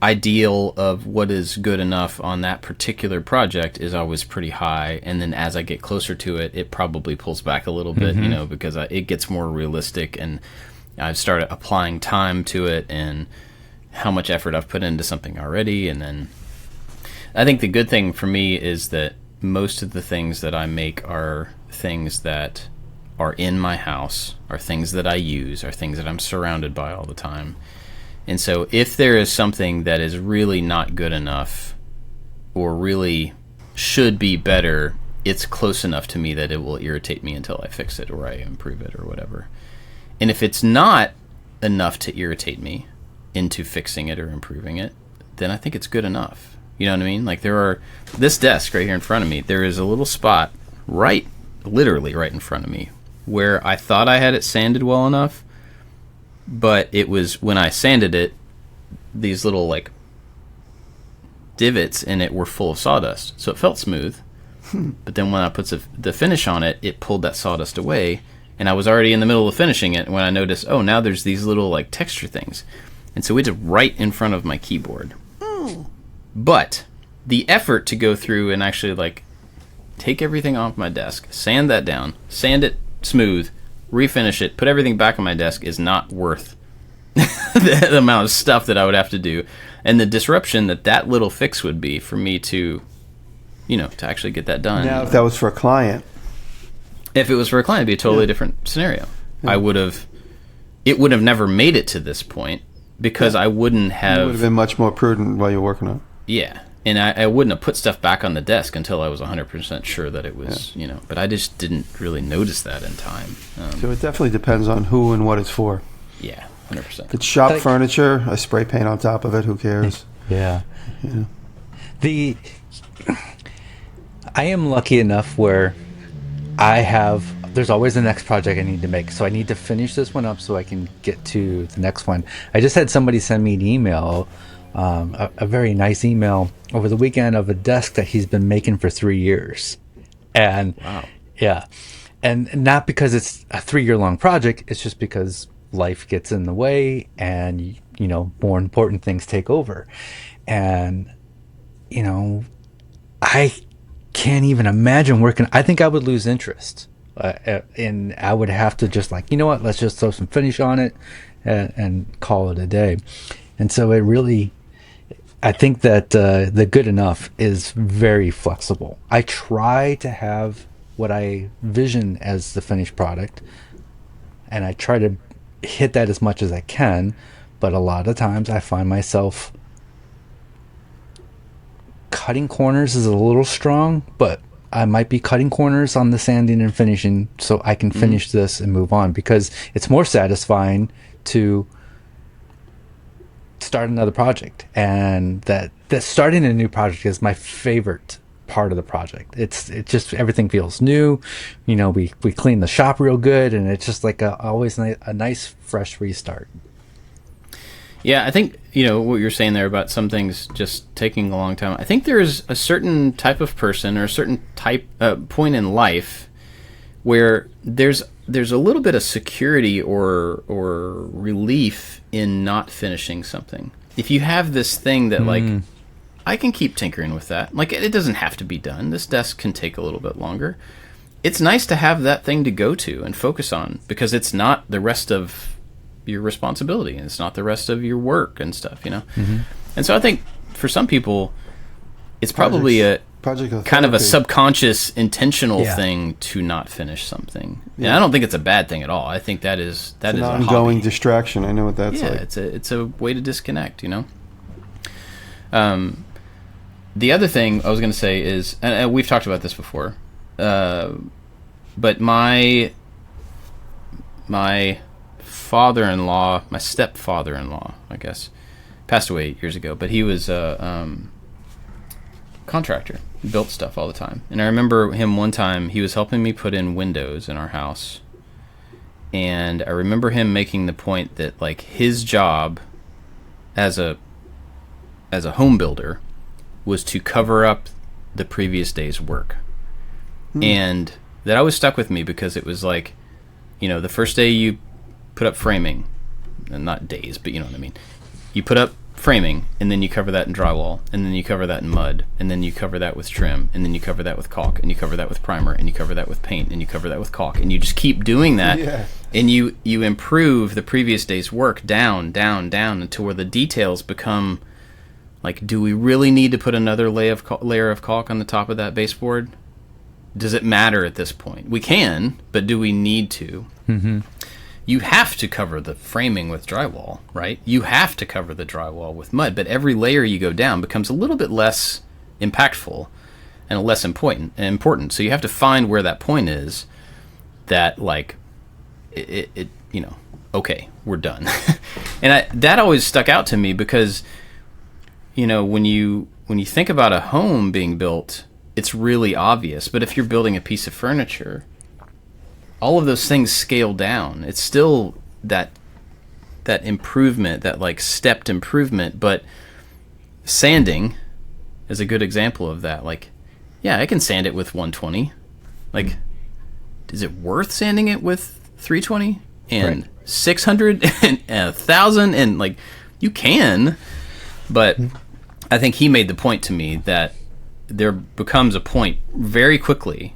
A: ideal of what is good enough on that particular project is always pretty high, and then as I get closer to it, it probably pulls back a little bit, you know, because it gets more realistic, and I've started applying time to it and how much effort I've put into something already. And then I think the good thing for me is that most of the things that I make are things that are in my house, are things that I use, are things that I'm surrounded by all the time. And so if there is something that is really not good enough or really should be better, it's close enough to me that it will irritate me until I fix it or I improve it or whatever. And if it's not enough to irritate me into fixing it or improving it, then I think it's good enough. You know what I mean? Like this desk right here in front of me, there is a little spot literally right in front of me where I thought I had it sanded well enough, but it was when I sanded it, these little like divots in it were full of sawdust. So it felt smooth. But then when I put the finish on it, it pulled that sawdust away. And I was already in the middle of finishing it when I noticed, oh, now there's these little like texture things. And so it's right in front of my keyboard. But the effort to go through and actually like take everything off my desk, sand that down, sand it smooth, refinish it, put everything back on my desk is not worth the amount of stuff that I would have to do, and the disruption that little fix would be for me to, you know, to actually get that done.
C: Now, if that was for a client,
A: if it was for a client, it'd be a totally different scenario. Yeah. It would have never made it to this point because I wouldn't have.
C: You would have been much more prudent while you're working on it.
A: Yeah. And I wouldn't have put stuff back on the desk until I was 100% sure that it was, you know, but I just didn't really notice that in time.
C: So it definitely depends on who and what it's for.
A: Yeah, 100%.
C: If it's shop furniture, I spray paint on top of it, who cares?
B: Yeah.
C: You know.
B: I am lucky enough where there's always the next project I need to make. So I need to finish this one up so I can get to the next one. I just had somebody send me an email, a very nice email over the weekend of a desk that he's been making for 3 years. And
A: wow.
B: Yeah. And not because it's a 3-year long project, it's just because life gets in the way and, you know, more important things take over. And, you know, I can't even imagine working. I think I would lose interest. And I would have to just like, you know what, let's just throw some finish on it and call it a day. And so I think that the good enough is very flexible. I try to have what I vision as the finished product, and I try to hit that as much as I can, but a lot of times I find myself cutting corners is a little strong, but I might be cutting corners on the sanding and finishing so I can finish this and move on, because it's more satisfying to start another project. And that starting a new project is my favorite part of the project. It just everything feels new. You know, we clean the shop real good, and it's just like always a nice fresh restart.
A: Yeah, I think, you know, what you're saying there about some things just taking a long time. I think there is a certain type of person or a certain point in life where there's a little bit of security or relief in not finishing something. If you have this thing that like, I can keep tinkering with that. Like, it doesn't have to be done. This desk can take a little bit longer. It's nice to have that thing to go to and focus on, because it's not the rest of your responsibility, and it's not the rest of your work and stuff, you know? And so I think for some people, it's probably a kind of a subconscious, intentional thing to not finish something. Yeah. And I don't think it's a bad thing at all. I think that is an
C: ongoing distraction. I know what that's like.
A: Yeah, it's a way to disconnect, you know? The other thing I was going to say is, and we've talked about this before, but my father-in-law, my stepfather-in-law, I guess, passed away 8 years ago, but he was a contractor. He built stuff all the time. And I remember him one time, he was helping me put in windows in our house. And I remember him making the point that, like, his job as a home builder was to cover up the previous day's work. And that always stuck with me, because it was like, you know, the first day you put up framing, and not days, but you know what I mean. You put up framing, and then you cover that in drywall, and then you cover that in mud, and then you cover that with trim, and then you cover that with caulk, and you cover that with primer, and you cover that with paint, and you cover that with caulk, and you just keep doing that, and you improve the previous day's work down until where the details become like, do we really need to put another layer of caulk on the top of that baseboard? Does it matter at this point? We can, but do we need to?
B: Mm-hmm.
A: You have to cover the framing with drywall, right? You have to cover the drywall with mud, but every layer you go down becomes a little bit less impactful and less important. So you have to find where that point is that, like, it okay, we're done. And that always stuck out to me because, when you think about a home being built, it's really obvious. But if you're building a piece of furniture, all of those things scale down. It's still that improvement, that like stepped improvement, but sanding is a good example of that. Like, yeah, I can sand it with 120. Like, is it worth sanding it with 320 and 600 and 1,000? And like, you can, but I think he made the point to me that there becomes a point very quickly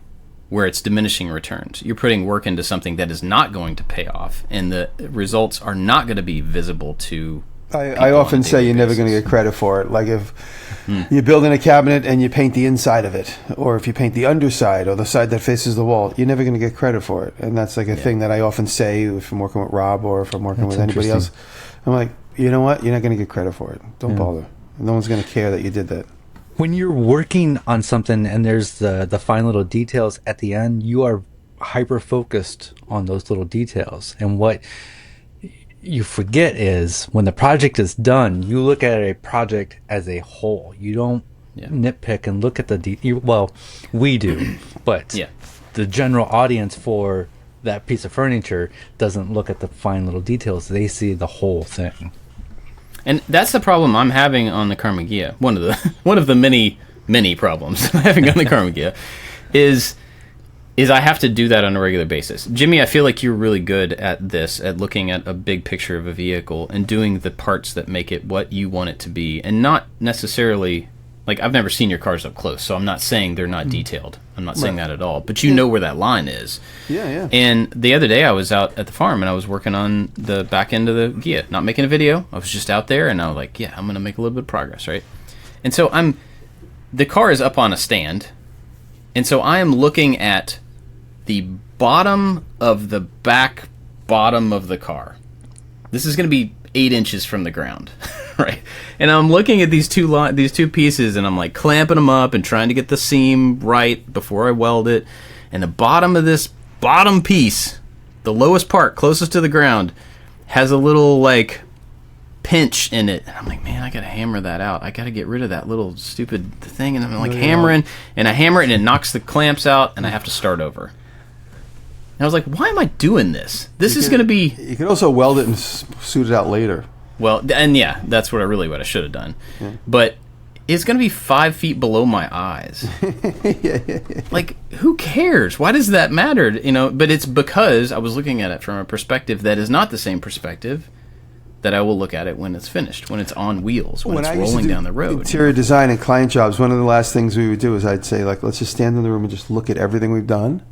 A: where it's diminishing returns. You're putting work into something that is not going to pay off, and the results are not going to be visible to
C: I often say you're never going to get credit for it. Like if you're building a cabinet and you paint the inside of it, or if you paint the underside or the side that faces the wall, you're never going to get credit for it. And that's like a thing that I often say if I'm working with Rob or if I'm working with anybody else. I'm like, you know what? You're not going to get credit for it. Don't bother. No one's going to care that you did that.
B: When you're working on something and there's the fine little details at the end, you are hyper focused on those little details. And what you forget is when the project is done, you look at a project as a whole. You don't nitpick and look at the well, we do, but the general audience for that piece of furniture doesn't look at the fine little details. They see the whole thing.
A: And that's the problem I'm having on the Karmann-Ghia. One of the many problems I'm having on the Karmann-Ghia is I have to do that on a regular basis. Jimmy, I feel like you're really good at this, at looking at a big picture of a vehicle and doing the parts that make it what you want it to be, and not necessarily, like, I've never seen your cars up close, so I'm not saying they're not detailed. I'm not saying that at all. But you know where that line is.
C: Yeah.
A: And the other day I was out at the farm and I was working on the back end of the Ghia, not making a video. I was just out there and I was like, I'm going to make a little bit of progress, right? And so the car is up on a stand, and so I am looking at the bottom of the back bottom of the car. This is going to be 8 inches from the ground, right? And I'm looking at these two pieces, and I'm like clamping them up and trying to get the seam right before I weld it. And the bottom of this bottom piece, the lowest part closest to the ground, has a little like pinch in it. And I'm like, man, I gotta hammer that out. I gotta get rid of that little stupid thing. And I'm like hammering, and I hammer it, and it knocks the clamps out, and I have to start over. And I was like, why am I doing this? This is going to be...
C: You can also weld it and suit it out later.
A: Well, and that's what I should have done. Yeah. But it's going to be 5 feet below my eyes. Like, who cares? Why does that matter? But it's because I was looking at it from a perspective that is not the same perspective that I will look at it when it's finished, when it's on wheels, when it's rolling down the road.
C: Interior design and client jobs, one of the last things we would do is I'd say, like, let's just stand in the room and just look at everything we've done.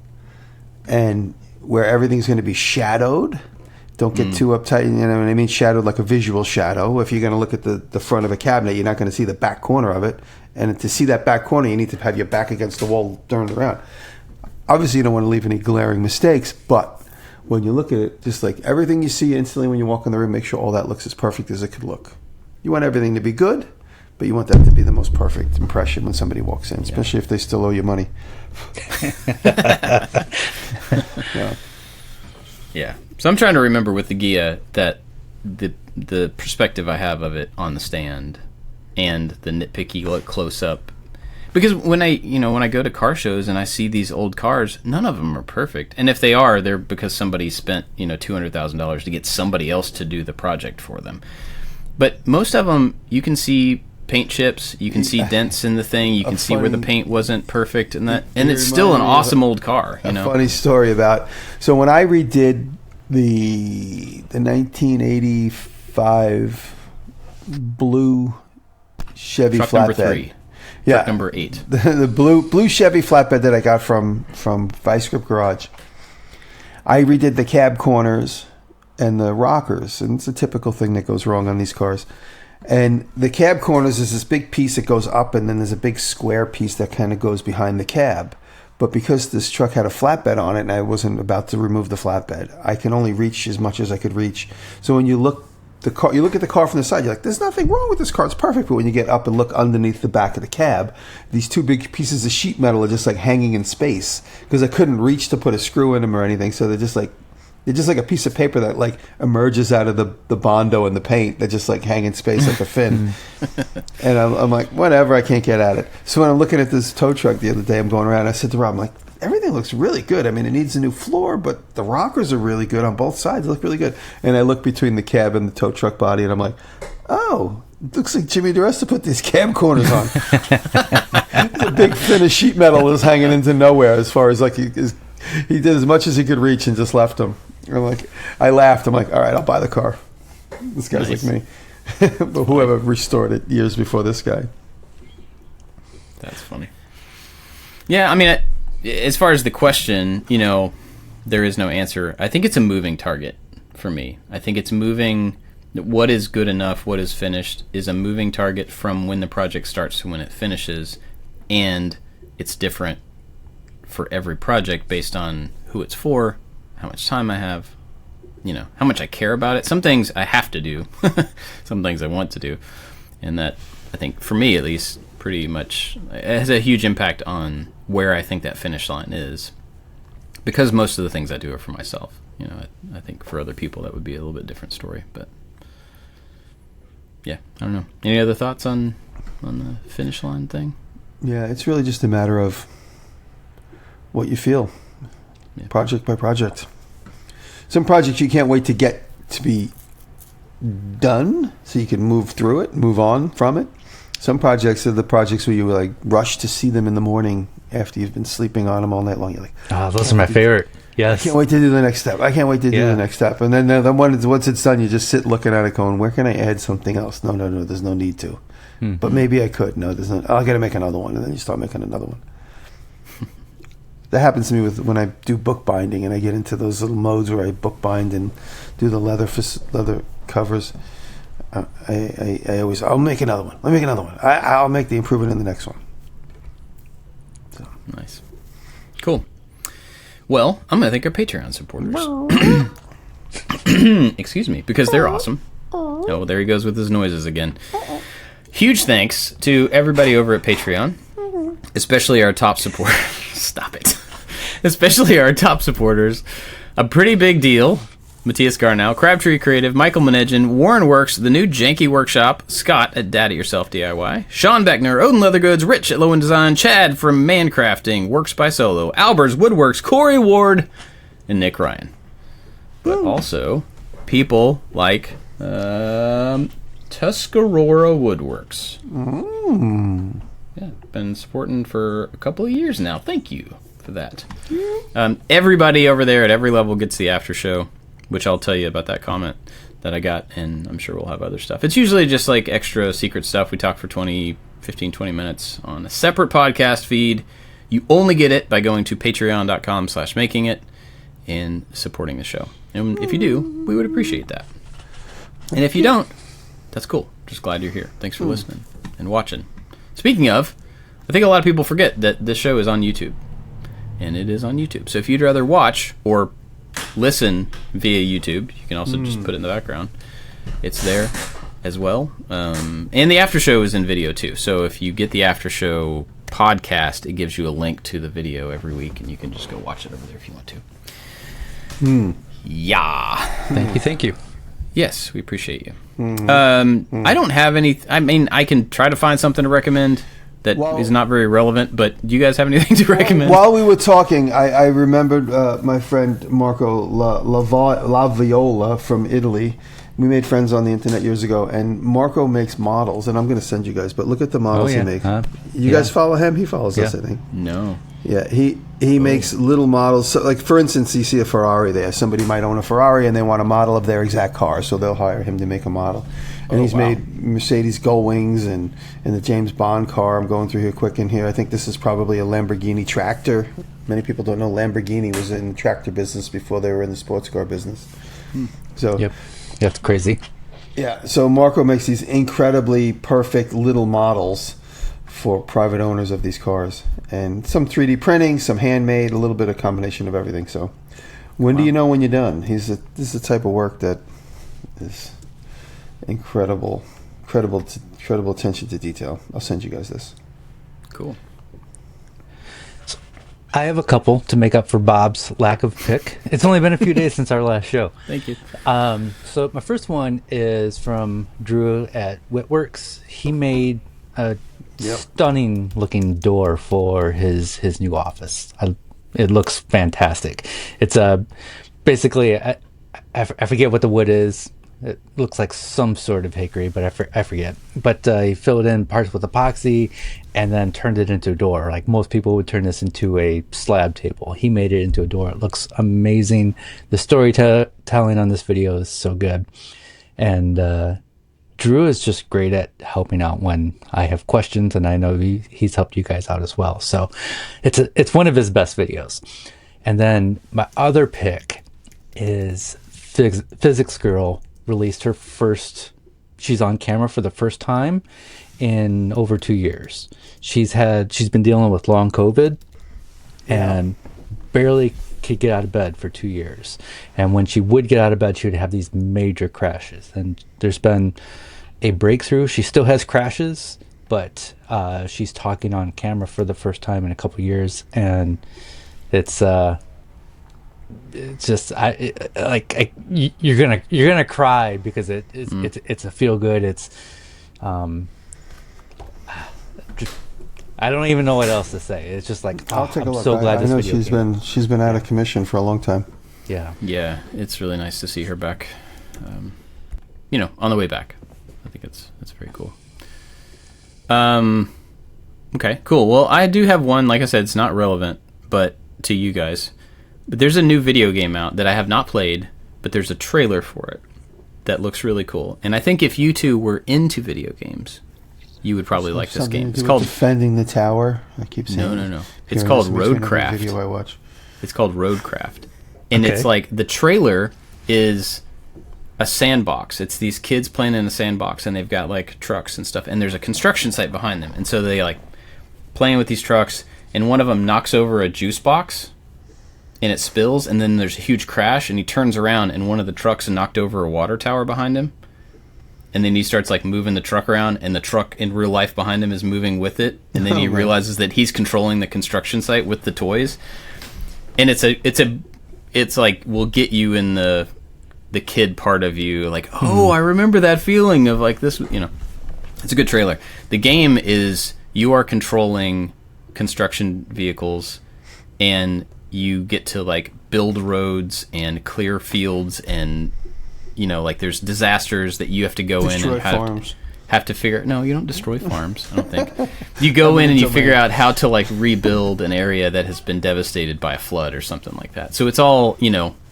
C: And where everything's going to be shadowed, don't get too uptight. You know what I mean? Shadowed, like a visual shadow. If you're going to look at the front of a cabinet, you're not going to see the back corner of it. And to see that back corner, you need to have your back against the wall turned around. Obviously, you don't want to leave any glaring mistakes, but when you look at it, just like everything you see instantly when you walk in the room, make sure all that looks as perfect as it could look. You want everything to be good, but you want that to be the most perfect impression when somebody walks in, especially if they still owe you money.
A: Yeah. So I'm trying to remember with the Ghia that the perspective I have of it on the stand and the nitpicky look close up. Because when I go to car shows and I see these old cars, none of them are perfect. And if they are, they're because somebody spent, $200,000 to get somebody else to do the project for them. But most of them, you can see paint chips, you can see dents in the thing, you can see where the paint wasn't perfect, and it's still an awesome old car. A
C: funny story about, so when I redid the 1985 blue Chevy
A: Truck
C: flatbed.
A: number 3.
C: Yeah,
A: Truck number 8.
C: the blue Chevy flatbed that I got from Vice Grip Garage. I redid the cab corners and the rockers, and it's a typical thing that goes wrong on these cars. And the cab corners is this big piece that goes up, and then there's a big square piece that kind of goes behind the cab. But because this truck had a flatbed on it, and I wasn't about to remove the flatbed, I can only reach as much as I could reach. So when you look at the car from the side, you're like, there's nothing wrong with this car, it's perfect. But when you get up and look underneath the back of the cab, these two big pieces of sheet metal are just like hanging in space, because I couldn't reach to put a screw in them or anything. So they're just like a piece of paper that like emerges out of the Bondo and the paint that just like hang in space like a fin. And I'm like, whatever, I can't get at it. So when I'm looking at this tow truck the other day, I'm going around, I said to Rob, I'm like, everything looks really good. I mean, it needs a new floor, but the rockers are really good on both sides. They look really good. And I look between the cab and the tow truck body, and I'm like, oh, it looks like Jimmy Diresta put these cab corners on. The big fin of sheet metal is hanging into nowhere as far as like he did as much as he could reach and just left them. I laughed. I'm like, all right, I'll buy the car. This guy's
A: Nice.
C: like me. But whoever restored it years before this guy.
A: That's funny. Yeah, I mean, as far as the question, there is no answer. I think it's a moving target for me. I think it's moving. What is good enough, what is finished, is a moving target from when the project starts to when it finishes. And it's different for every project based on who it's for, how much time I have, how much I care about it. Some things I have to do, some things I want to do. And that, I think, for me at least, pretty much it has a huge impact on where I think that finish line is. Because most of the things I do are for myself. I think for other people that would be a little bit different story. But yeah, I don't know. Any other thoughts on the finish line thing?
C: Yeah, it's really just a matter of what you feel, project by project. Some projects you can't wait to get to be done so you can move through it, move on from it. Some projects are the projects where you like rush to see them in the morning after you've been sleeping on them all night long. You're like,
B: those are my favorite. Yes.
C: I can't wait to do the next step. I can't wait to do the next step. And then once it's done, you just sit looking at it going, where can I add something else? No, there's no need to. Mm-hmm. But maybe I could. No, there's no. I got to make another one. And then you start making another one. That happens to me when I do bookbinding, and I get into those little modes where I bookbind and do the leather covers. I'll make another one. Let me make another one. I'll make the improvement in the next one. So.
A: Nice. Cool. Well, I'm going to thank our Patreon supporters. Excuse me, because they're awesome. Oh, there he goes with his noises again. Huge thanks to everybody over at Patreon, especially our top supporters. Stop it. Especially our top supporters. A pretty big deal. Matthias Garnow, Crabtree Creative, Michael Manegin, Warren Works, The New Janky Workshop, Scott at Daddy Yourself DIY, Sean Beckner, Odin Leathergoods, Rich at Lowen Design, Chad from Mancrafting, Works by Solo, Albers Woodworks, Corey Ward, and Nick Ryan. But also people like Tuscarora Woodworks. Yeah, been supporting for a couple of years now. Thank you for that. Everybody over there at every level gets the after show, which I'll tell you about that comment that I got, and I'm sure we'll have other stuff. It's usually just like extra secret stuff. We talk for 20 minutes on a separate podcast feed. You only get it by going to patreon.com/makingit and supporting the show. And if you do, we would appreciate that. And if you don't, that's cool. Just glad you're here. Thanks for listening and watching. Speaking of, I think a lot of people forget that this show is on YouTube. And it is on YouTube. So if you'd rather watch or listen via YouTube, you can also just put it in the background. It's there as well. And the after show is in video too. So if you get the after show podcast, it gives you a link to the video every week, and you can just go watch it over there if you want to. Yeah.
B: Thank you.
A: Yes, we appreciate you. I don't have any. I mean, I can try to find something to recommend that is not very relevant, but do you guys have anything to recommend?
C: While we were talking, I remembered my friend Marco Laviola from Italy. We made friends on the internet years ago, and Marco makes models, and I'm going to send you guys, but look at the models he makes. You guys follow him? He follows us, I think.
A: No.
C: Yeah, he makes little models. So, like, for instance, you see a Ferrari there. Somebody might own a Ferrari, and they want a model of their exact car, so they'll hire him to make a model. And he's made Mercedes Gullwings and the James Bond car. I'm going through here quick in here. I think this is probably a Lamborghini tractor. Many people don't know Lamborghini was in the tractor business before they were in the sports car business. So,
B: yep, that's crazy.
C: Yeah, so Marco makes these incredibly perfect little models for private owners of these cars. And some 3D printing, some handmade, a little bit of combination of everything. So when do you know when you're done? This is the type of work that is incredible attention to detail. I'll send you guys this.
A: Cool.
B: I have a couple to make up for Bob's lack of pick. It's only been a few days since our last show.
A: Thank you.
B: So my first one is from Drew at Whitworks. He made a stunning looking door for his new office. It looks fantastic. It's basically I forget what the wood is. It looks like some sort of hickory, but I forget. But he filled in parts with epoxy and then turned it into a door. Like most people would turn this into a slab table. He made it into a door. It looks amazing. The storytelling on this video is so good. And Drew is just great at helping out when I have questions, and I know he's helped you guys out as well. So it's one of his best videos. And then my other pick is Physics Girl released her first, she's on camera for the first time in over 2 years. She's been dealing with long COVID and barely could get out of bed for 2 years. And when she would get out of bed, she would have these major crashes. And there's been a breakthrough. She still has crashes, but she's talking on camera for the first time in a couple years. And it's just you're gonna cry because it's a feel good. It's I don't even know what else to say. It's just like
C: I'll take a look.
B: So glad
C: I know she's been out of commission for a long time.
A: Yeah, it's really nice to see her back. On the way back. I think it's very cool. Okay, cool. Well, I do have one. Like I said, it's not relevant, but to you guys. But there's a new video game out that I have not played, but there's a trailer for it that looks really cool. And I think if you two were into video games, you would probably like this game. It's called
C: Defending the Tower. I keep saying
A: No. It's called Roadcraft.
C: Video I watch.
A: It's called Roadcraft. And it's like the trailer is a sandbox. It's these kids playing in a sandbox, and they've got like trucks and stuff, and there's a construction site behind them. And so they like playing with these trucks, and one of them knocks over a juice box and it spills, and then there's a huge crash, and he turns around and one of the trucks knocked over a water tower behind him. And then he starts like moving the truck around, and the truck in real life behind him is moving with it. And then he realizes that he's controlling the construction site with the toys. And it's like will get you in the kid part of you, like, I remember that feeling of like this, It's a good trailer. The game is you are controlling construction vehicles, and you get to like build roads and clear fields, and like there's disasters that you have to go in and have to figure. No, you don't destroy farms. I don't think. You go in and you figure out how to like rebuild an area that has been devastated by a flood or something like that. So it's all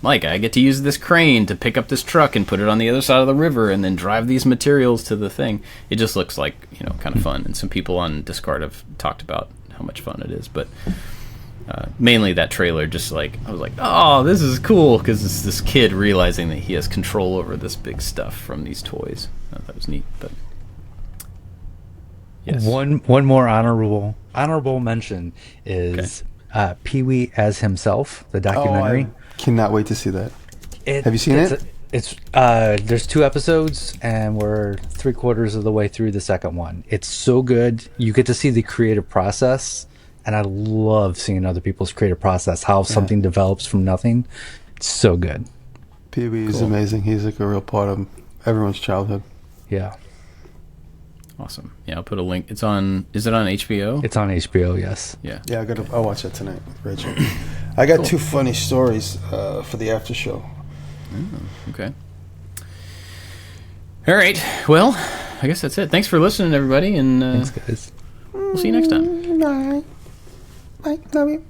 A: like I get to use this crane to pick up this truck and put it on the other side of the river and then drive these materials to the thing. It just looks like kind of fun. And some people on Discord have talked about how much fun it is, but. Mainly that trailer, just like I was like, oh, this is cool because it's this kid realizing that he has control over this big stuff from these toys. I thought that was neat. But yes,
B: one more honorable mention is Pee-wee as himself, the documentary.
C: I cannot wait to see that. Have you seen it?
B: It's there's 2 episodes, and we're 3/4 of the way through the second one. It's so good. You get to see the creative process. And I love seeing other people's creative process, how something develops from nothing. It's so good.
C: Pee-wee is amazing. He's like a real part of everyone's childhood.
B: Yeah.
A: Awesome. Yeah, I'll put a link. Is it on HBO?
B: It's on HBO, yes.
A: Yeah.
C: Yeah, I'll watch that tonight with Rachel. I got 2 funny stories for the after show.
A: Oh, okay. All right. Well, I guess that's it. Thanks for listening, everybody. And
B: thanks, guys.
A: We'll see you next time.
C: Bye. Bye. Love you.